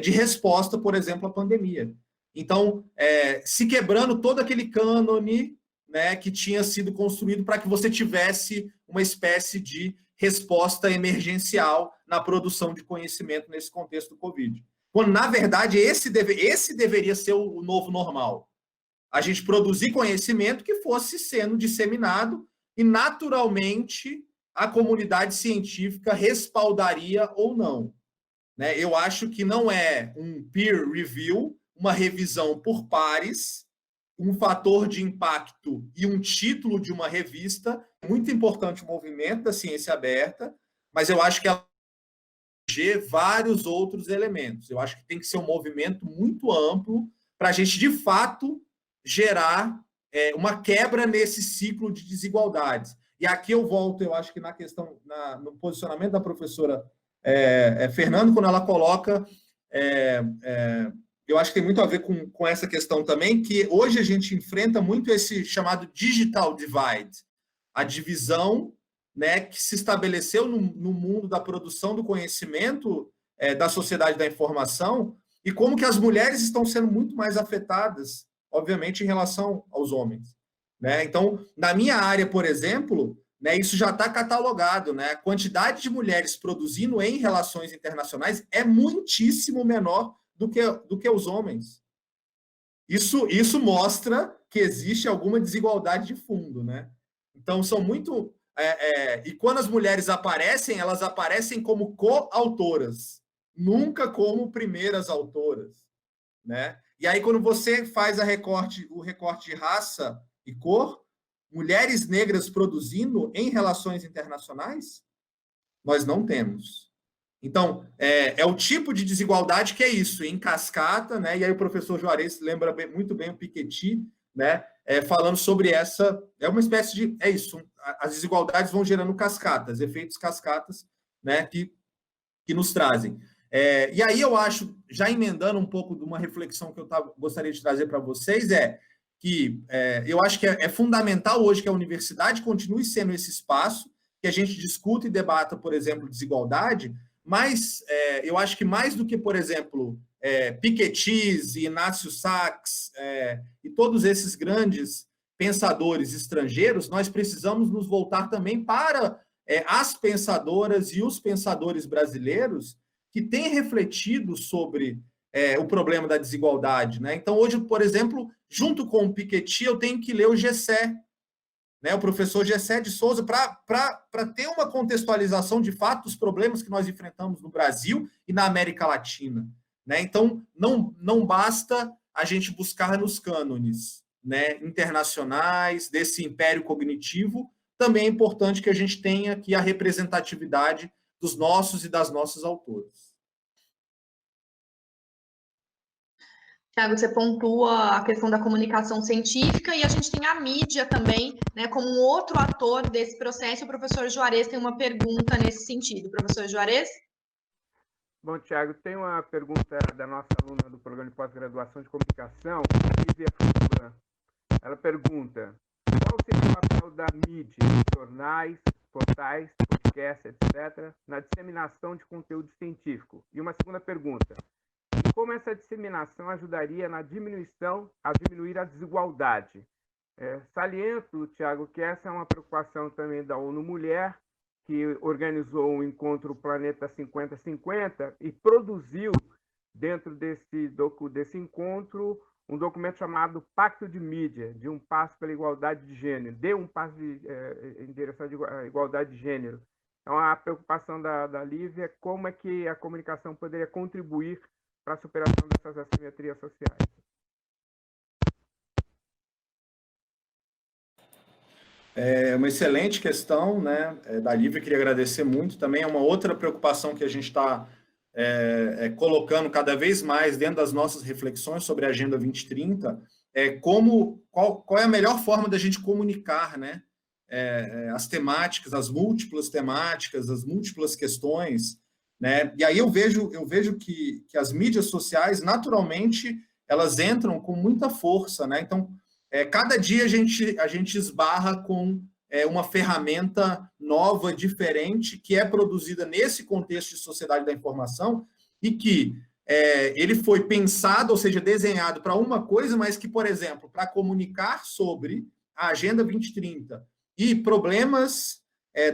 de resposta, por exemplo, à pandemia. Então, se quebrando todo aquele cânone, né, que tinha sido construído para que você tivesse uma espécie de resposta emergencial na produção de conhecimento nesse contexto do Covid. Quando, na verdade, esse deveria ser o novo normal. A gente produzir conhecimento que fosse sendo disseminado e, naturalmente, a comunidade científica respaldaria ou não, né? Eu acho que não é um peer review, uma revisão por pares, um fator de impacto e um título de uma revista. É muito importante o movimento da ciência aberta, mas eu acho que ela tem vários outros elementos. Eu acho que tem que ser um movimento muito amplo para a gente, de fato, gerar uma quebra nesse ciclo de desigualdades. E aqui eu volto, eu acho que na questão, no posicionamento da professora Fernando, quando ela coloca, eu acho que tem muito a ver com essa questão também, que hoje a gente enfrenta muito esse chamado digital divide, a divisão, né, que se estabeleceu no mundo da produção do conhecimento da sociedade da informação, e como que as mulheres estão sendo muito mais afetadas, obviamente, em relação aos homens, né? Então, na minha área, por exemplo, né, isso já está catalogado, né? A quantidade de mulheres produzindo em relações internacionais é muitíssimo menor do que os homens. Isso mostra que existe alguma desigualdade de fundo, né? Então, são muito... e quando as mulheres aparecem, elas aparecem como coautoras, nunca como primeiras autoras, né? E aí, quando você faz o recorte de raça e cor, mulheres negras produzindo em relações internacionais, nós não temos. Então, é o tipo de desigualdade que é isso, em cascata, né? E aí o professor Juarez lembra muito bem o Piketty, né? Falando sobre essa... É uma espécie de... É isso, as desigualdades vão gerando cascatas, efeitos cascatas, né? Que nos trazem. E aí eu acho, já emendando um pouco de uma reflexão que eu gostaria de trazer para vocês, que eu acho que é fundamental hoje que a universidade continue sendo esse espaço, que a gente discuta e debata, por exemplo, desigualdade, mas eu acho que mais do que, por exemplo, Piketty e Inácio Sachs e todos esses grandes pensadores estrangeiros, nós precisamos nos voltar também para as pensadoras e os pensadores brasileiros que têm refletido sobre o problema da desigualdade, né? Então, hoje, por exemplo, junto com o Piketty, eu tenho que ler o Gessé, né? O professor Gessé de Souza, para ter uma contextualização de fato dos problemas que nós enfrentamos no Brasil e na América Latina, né? Então, não basta a gente buscar nos cânones, né, internacionais, desse império cognitivo. Também é importante que a gente tenha aqui a representatividade dos nossos e das nossas autores. Tiago, você pontua a questão da comunicação científica e a gente tem a mídia também, né, como um outro ator desse processo. O professor Juarez tem uma pergunta nesse sentido. Professor Juarez? Bom, Tiago, tem uma pergunta da nossa aluna do programa de pós-graduação de comunicação, Lívia Furlan. Ela pergunta: qual seria o papel da mídia, jornais, portais, podcasts, etc., na disseminação de conteúdo científico? E uma segunda pergunta: como essa disseminação ajudaria a diminuir a desigualdade? Saliento, Tiago, que essa é uma preocupação também da ONU Mulher, que organizou um encontro Planeta 50-50 e produziu, dentro desse encontro, um documento chamado Pacto de Mídia, de um passo pela igualdade de gênero, em direção à igualdade de gênero. Então, a preocupação da Lívia é como é que a comunicação poderia contribuir para a superação dessas assimetrias sociais. É uma excelente questão, né, da Lívia, queria agradecer muito. Também é uma outra preocupação que a gente está colocando cada vez mais dentro das nossas reflexões sobre a Agenda 2030, qual é a melhor forma da gente comunicar, né, as temáticas, as múltiplas temáticas, as múltiplas questões, né? E aí eu vejo que as mídias sociais, naturalmente, elas entram com muita força, né? Então, cada dia a gente esbarra com uma ferramenta nova, diferente, que é produzida nesse contexto de sociedade da informação e que ele foi pensado, ou seja, desenhado para uma coisa, mas que, por exemplo, para comunicar sobre a Agenda 2030 e problemas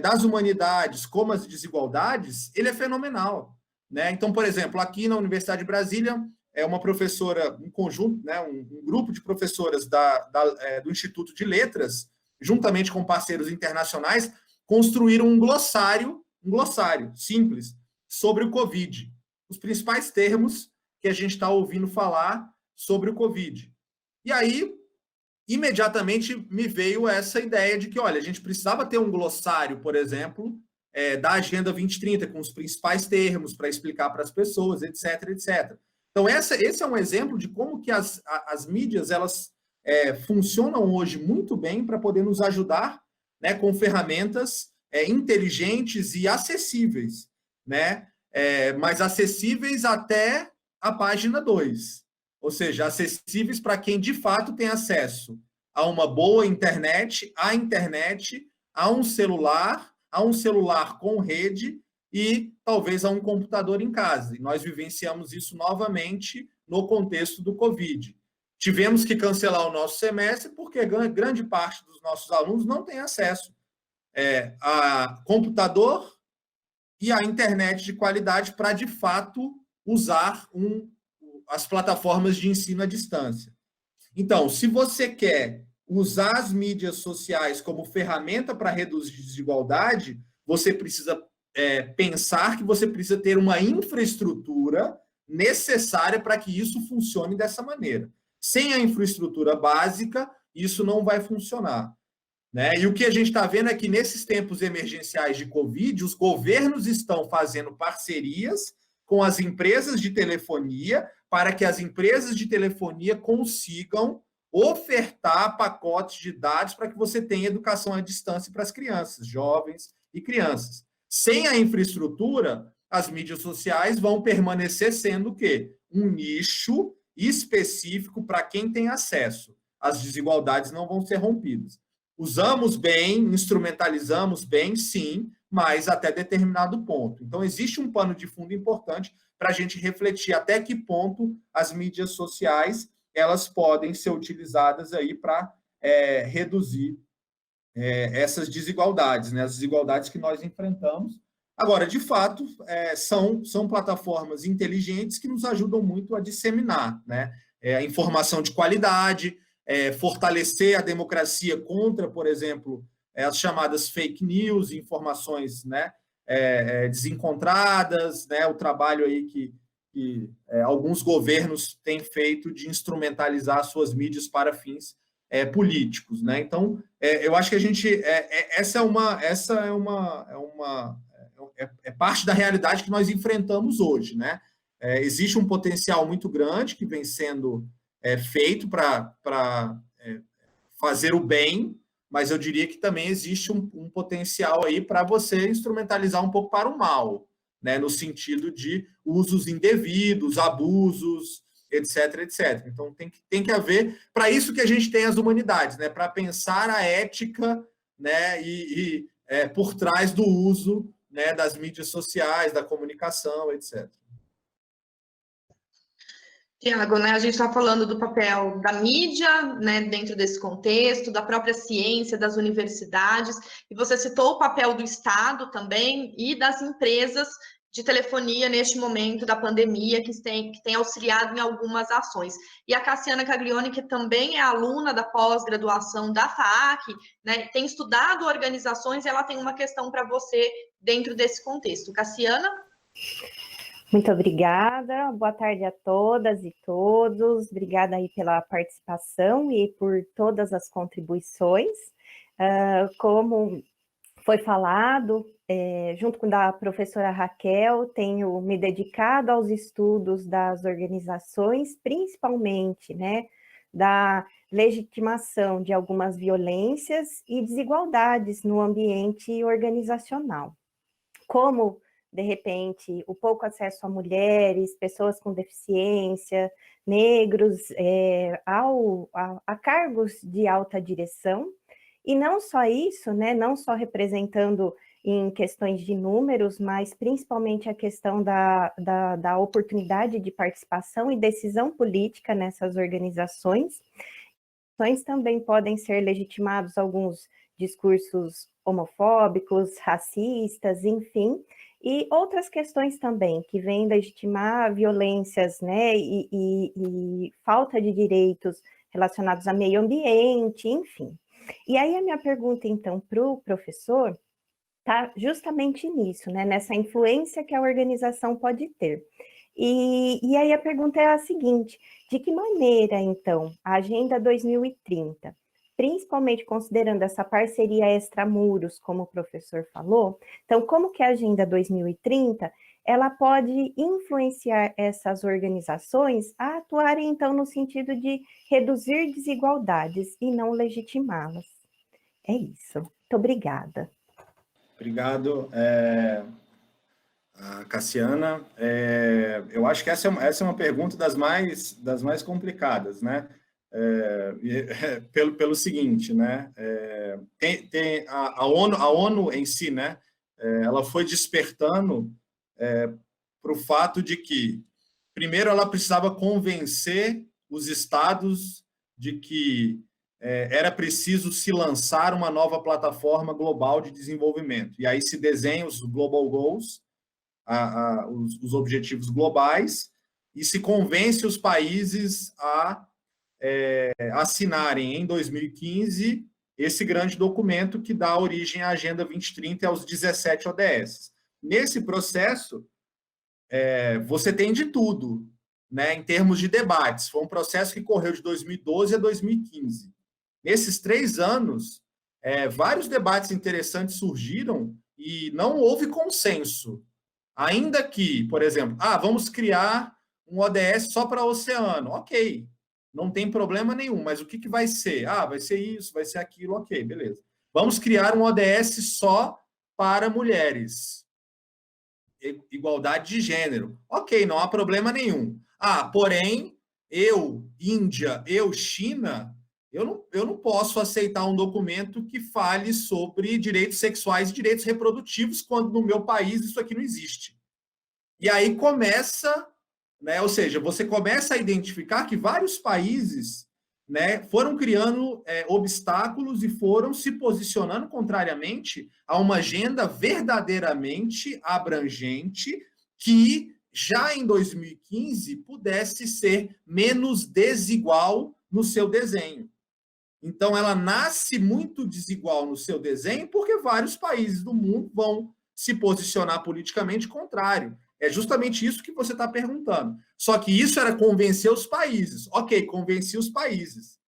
das humanidades, como as desigualdades, ele é fenomenal, né? Então, por exemplo, aqui na Universidade de Brasília, uma professora, um conjunto, né, um grupo de professoras do Instituto de Letras, juntamente com parceiros internacionais, construíram um glossário simples sobre o Covid, os principais termos que a gente está ouvindo falar sobre o Covid. E aí, imediatamente me veio essa ideia de que, olha, a gente precisava ter um glossário, por exemplo, da Agenda 2030, com os principais termos para explicar para as pessoas, etc, etc. Então, esse é um exemplo de como que as mídias, elas funcionam hoje muito bem para poder nos ajudar, né, com ferramentas inteligentes e acessíveis, né? Mas acessíveis até a página 2. Ou seja, acessíveis para quem de fato tem acesso a uma boa internet, à internet, a um celular com rede e talvez a um computador em casa. E nós vivenciamos isso novamente no contexto do Covid. Tivemos que cancelar o nosso semestre porque grande parte dos nossos alunos não tem acesso a computador e a internet de qualidade para, de fato, usar as plataformas de ensino à distância. Então, se você quer usar as mídias sociais como ferramenta para reduzir desigualdade, você precisa pensar que você precisa ter uma infraestrutura necessária para que isso funcione dessa maneira. Sem a infraestrutura básica, isso não vai funcionar. Né? E o que a gente está vendo é que nesses tempos emergenciais de Covid, os governos estão fazendo parcerias com as empresas de telefonia para que as empresas de telefonia consigam ofertar pacotes de dados para que você tenha educação à distância para as crianças, jovens e crianças. Sem a infraestrutura, as mídias sociais vão permanecer sendo o quê? Um nicho específico para quem tem acesso. As desigualdades não vão ser rompidas. Usamos bem, instrumentalizamos bem, sim, mas até determinado ponto. Então, existe um pano de fundo importante para a gente refletir até que ponto as mídias sociais elas podem ser utilizadas aí para reduzir essas desigualdades, né? As desigualdades que nós enfrentamos. Agora, de fato, são plataformas inteligentes que nos ajudam muito a disseminar, né? A informação de qualidade, fortalecer a democracia contra, por exemplo, as chamadas fake news, informações, né, desencontradas, né, o trabalho aí que alguns governos têm feito de instrumentalizar suas mídias para fins políticos, né? Então, eu acho que a gente essa é parte da realidade que nós enfrentamos hoje, né? Existe um potencial muito grande que vem sendo feito para fazer o bem, mas eu diria que também existe um potencial aí para você instrumentalizar um pouco para o mal, né, no sentido de usos indevidos, abusos, etc, etc. Então, tem que haver, para isso que a gente tem as humanidades, né, para pensar a ética, né, por trás do uso, né, das mídias sociais, da comunicação, etc. Tiago, né, a gente está falando do papel da mídia, né, dentro desse contexto, da própria ciência, das universidades, e você citou o papel do Estado também e das empresas de telefonia neste momento da pandemia, que tem auxiliado em algumas ações. E a Cassiana Caglione, que também é aluna da pós-graduação da FAAC, né, tem estudado organizações, e ela tem uma questão para você dentro desse contexto. Cassiana? Muito obrigada, boa tarde a todas e todos, obrigada aí pela participação e por todas as contribuições. Como foi falado, junto com a professora Raquel, tenho me dedicado aos estudos das organizações, principalmente, né, da legitimação de algumas violências e desigualdades no ambiente organizacional. Como de repente, o pouco acesso a mulheres, pessoas com deficiência, negros, a cargos de alta direção, e não só isso, né, não só representando em questões de números, mas principalmente a questão da oportunidade de participação e decisão política nessas organizações. Também podem ser legitimados alguns discursos homofóbicos, racistas, enfim, e outras questões também, que vêm legitimar violências, né, e falta de direitos relacionados a meio ambiente, enfim. E aí a minha pergunta, então, para o professor, está justamente nisso, né, nessa influência que a organização pode ter. E aí a pergunta é a seguinte, de que maneira, então, a Agenda 2030, principalmente considerando essa parceria extramuros, como o professor falou, então como que a Agenda 2030, ela pode influenciar essas organizações a atuarem, então, no sentido de reduzir desigualdades e não legitimá-las? É isso. Muito obrigada. Obrigado, Cassiana. Eu acho que essa é uma pergunta das mais complicadas, né? pelo seguinte, né? Tem a ONU em si, né? Ela foi despertando para o fato de que, primeiro, ela precisava convencer os estados de que era preciso se lançar uma nova plataforma global de desenvolvimento. E aí se desenham os Global Goals, os objetivos globais, e se convence os países a assinarem em 2015 esse grande documento que dá origem à Agenda 2030 e aos 17 ODS. Nesse processo, você tem de tudo, né, em termos de debates. Foi um processo que correu de 2012 a 2015. Nesses 3 anos, vários debates interessantes surgiram e não houve consenso. Ainda que, por exemplo, vamos criar um ODS só para o oceano. Ok, não tem problema nenhum, mas o que vai ser? Vai ser isso, vai ser aquilo, ok, beleza. Vamos criar um ODS só para mulheres. Igualdade de gênero. Ok, não há problema nenhum. Porém, Índia, China, eu não posso aceitar um documento que fale sobre direitos sexuais e direitos reprodutivos, quando no meu país isso aqui não existe. E aí começa, né, ou seja, você começa a identificar que vários países, né, foram criando obstáculos e foram se posicionando contrariamente a uma agenda verdadeiramente abrangente que já em 2015 pudesse ser menos desigual no seu desenho. Então, ela nasce muito desigual no seu desenho porque vários países do mundo vão se posicionar politicamente contrário. É justamente isso que você está perguntando. Só que isso era convencer os países. Ok, convenci os países.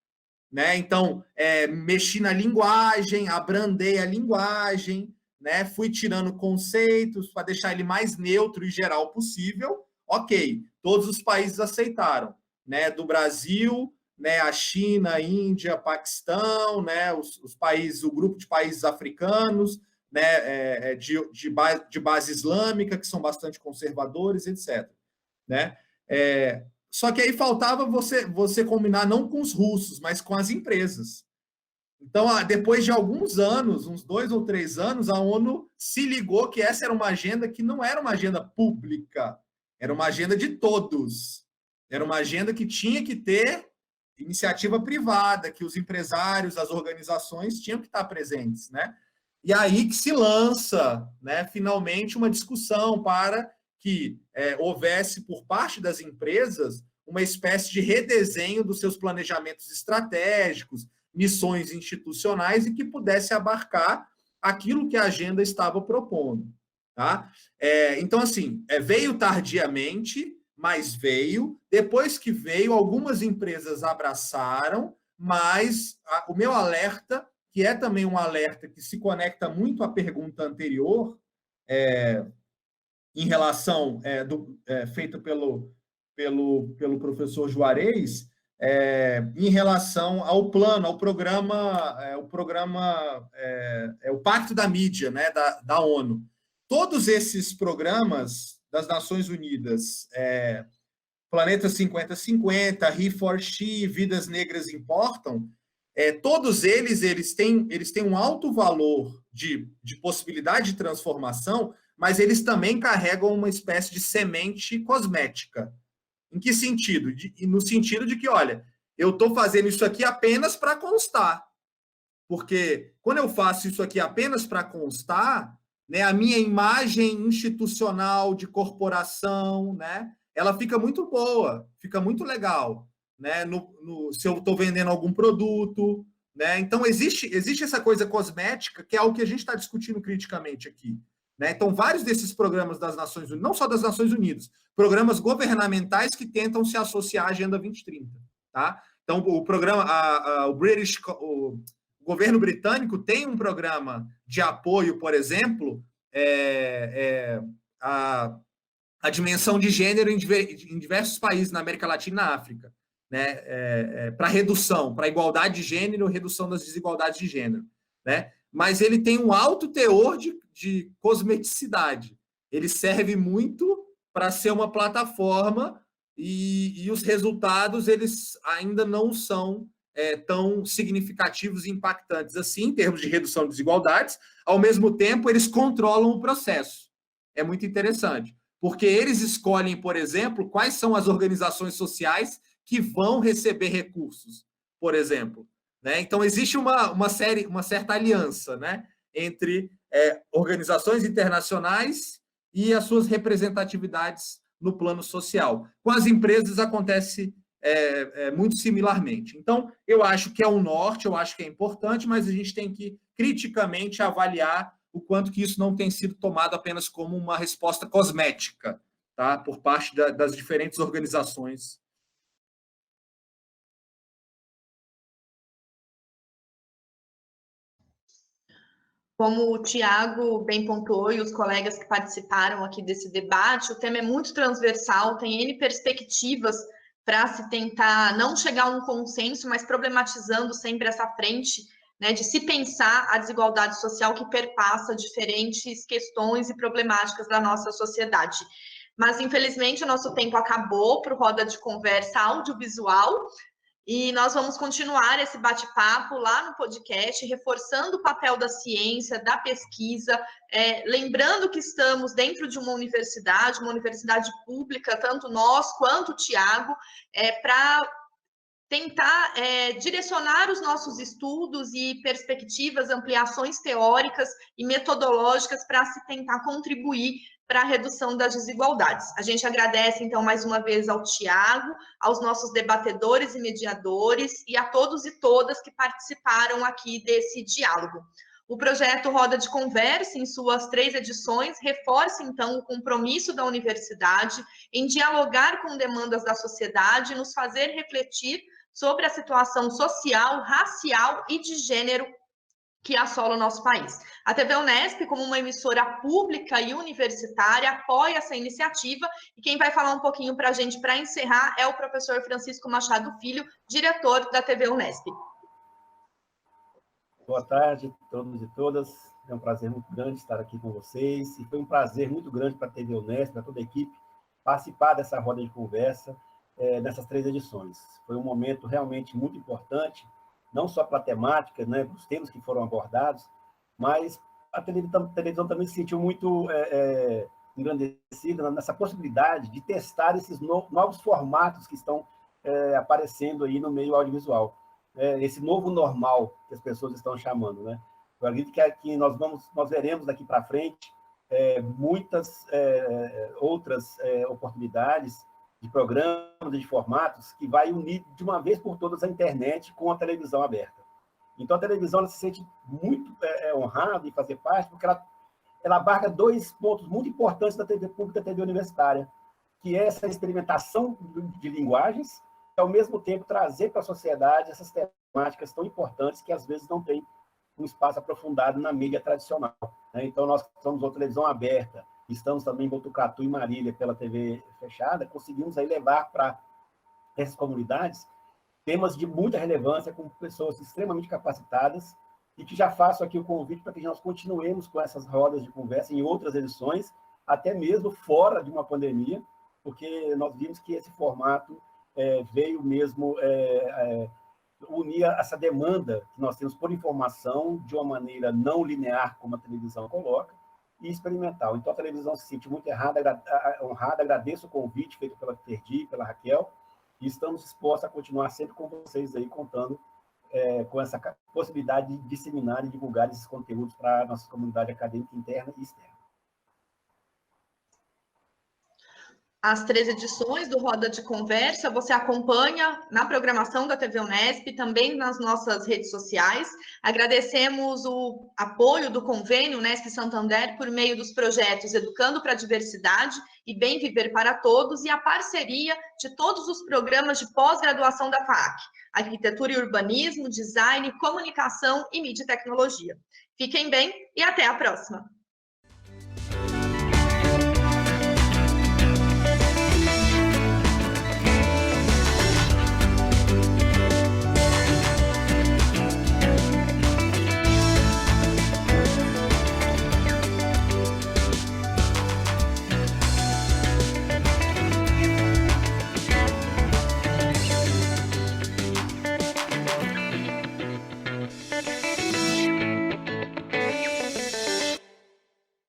Né? Então, mexi na linguagem, abrandei a linguagem, né? Fui tirando conceitos para deixar ele mais neutro e geral possível. Ok, todos os países aceitaram. Né? Do Brasil, né? A China, a Índia, Paquistão, né? Os países, o grupo de países africanos, né, de base islâmica, que são bastante conservadores, etc. Né? Só que aí faltava você combinar não com os russos, mas com as empresas. Então, depois de alguns anos, uns 2 ou 3 anos, a ONU se ligou que essa era uma agenda que não era uma agenda pública, era uma agenda de todos. Era uma agenda que tinha que ter iniciativa privada, que os empresários, as organizações tinham que estar presentes, né? E aí que se lança, né, finalmente, uma discussão para que houvesse, por parte das empresas, uma espécie de redesenho dos seus planejamentos estratégicos, missões institucionais, e que pudesse abarcar aquilo que a agenda estava propondo. Tá? Então, assim, veio tardiamente, mas veio. Depois que veio, algumas empresas abraçaram, mas o meu alerta, que é também um alerta que se conecta muito à pergunta anterior, em relação, feita pelo professor Juarez, em relação ao plano, ao programa, o Pacto da Mídia, né, da ONU. Todos esses programas das Nações Unidas, Planeta 50-50, He4She, Vidas Negras Importam, todos eles têm um alto valor de possibilidade de transformação, mas eles também carregam uma espécie de semente cosmética. Em que sentido? No sentido de que, olha, eu estou fazendo isso aqui apenas para constar. Porque quando eu faço isso aqui apenas para constar, né, a minha imagem institucional de corporação, né, ela fica muito boa, fica muito legal, né, se eu estou vendendo algum produto. Né? Então, existe essa coisa cosmética, que é algo que a gente está discutindo criticamente aqui. Né? Então, vários desses programas das Nações Unidas, não só das Nações Unidas, programas governamentais que tentam se associar à Agenda 2030. Tá? Então, o programa, o governo britânico tem um programa de apoio, por exemplo, a dimensão de gênero em diversos países na América Latina e na África, né? Para redução, para igualdade de gênero, redução das desigualdades de gênero. Né? Mas ele tem um alto teor de cosmeticidade. Ele serve muito para ser uma plataforma e os resultados eles ainda não são tão significativos e impactantes assim, em termos de redução de desigualdades. Ao mesmo tempo, eles controlam o processo. É muito interessante, porque eles escolhem, por exemplo, quais são as organizações sociais que vão receber recursos, por exemplo. Né? Então, existe uma certa aliança, né, entre organizações internacionais e as suas representatividades no plano social. Com as empresas acontece muito similarmente. Então, eu acho que é um norte, eu acho que é importante, mas a gente tem que criticamente avaliar o quanto que isso não tem sido tomado apenas como uma resposta cosmética, tá? Por parte das diferentes organizações. Como o Tiago bem pontuou e os colegas que participaram aqui desse debate, o tema é muito transversal, tem N perspectivas para se tentar não chegar a um consenso, mas problematizando sempre essa frente, né, de se pensar a desigualdade social que perpassa diferentes questões e problemáticas da nossa sociedade. Mas, infelizmente, o nosso tempo acabou para o Roda de Conversa audiovisual, e nós vamos continuar esse bate-papo lá no podcast, reforçando o papel da ciência, da pesquisa, lembrando que estamos dentro de uma universidade pública, tanto nós quanto o Tiago, para tentar direcionar os nossos estudos e perspectivas, ampliações teóricas e metodológicas para se tentar contribuir para a redução das desigualdades. A gente agradece, então, mais uma vez ao Tiago, aos nossos debatedores e mediadores e a todos e todas que participaram aqui desse diálogo. O projeto Roda de Conversa, em suas 3 edições, reforça, então, o compromisso da universidade em dialogar com demandas da sociedade e nos fazer refletir sobre a situação social, racial e de gênero que assola o nosso país. A TV Unesp, como uma emissora pública e universitária, apoia essa iniciativa, e quem vai falar um pouquinho para a gente, para encerrar, é o professor Francisco Machado Filho, diretor da TV Unesp. Boa tarde a todos e todas, é um prazer muito grande estar aqui com vocês, e foi um prazer muito grande para a TV Unesp, para toda a equipe, participar dessa roda de conversa, nessas 3 edições. Foi um momento realmente muito importante, não só para a temática, né, os temas que foram abordados, mas a televisão também se sentiu muito engrandecida nessa possibilidade de testar esses novos formatos que estão aparecendo aí no meio audiovisual. Esse novo normal que as pessoas estão chamando. Né? Eu acredito que nós veremos daqui para frente muitas outras oportunidades de programas, de formatos, que vai unir de uma vez por todas a internet com a televisão aberta. Então, a televisão ela se sente muito honrada em fazer parte, porque ela abarca 2 pontos muito importantes da TV pública e da TV universitária, que é essa experimentação de linguagens, e, ao mesmo tempo, trazer para a sociedade essas temáticas tão importantes que, às vezes, não tem um espaço aprofundado na mídia tradicional. Né? Então, nós somos uma televisão aberta, estamos também em Botucatu e Marília pela TV fechada, conseguimos aí levar para essas comunidades temas de muita relevância, com pessoas extremamente capacitadas, e que já faço aqui o convite para que nós continuemos com essas rodas de conversa em outras edições, até mesmo fora de uma pandemia, porque nós vimos que esse formato veio mesmo unir essa demanda que nós temos por informação de uma maneira não linear, como a televisão coloca, e experimental. Então, a televisão se sente muito honrada, agradeço o convite feito pela Ferdi, pela Raquel, e estamos dispostos a continuar sempre com vocês aí, contando com essa possibilidade de disseminar e divulgar esses conteúdos para a nossa comunidade acadêmica interna e externa. As 3 edições do Roda de Conversa você acompanha na programação da TV Unesp, também nas nossas redes sociais. Agradecemos o apoio do convênio Unesp Santander por meio dos projetos Educando para a Diversidade e Bem Viver para Todos, e a parceria de todos os programas de pós-graduação da FAAC, Arquitetura e Urbanismo, Design, Comunicação e Mídia e Tecnologia. Fiquem bem e até a próxima!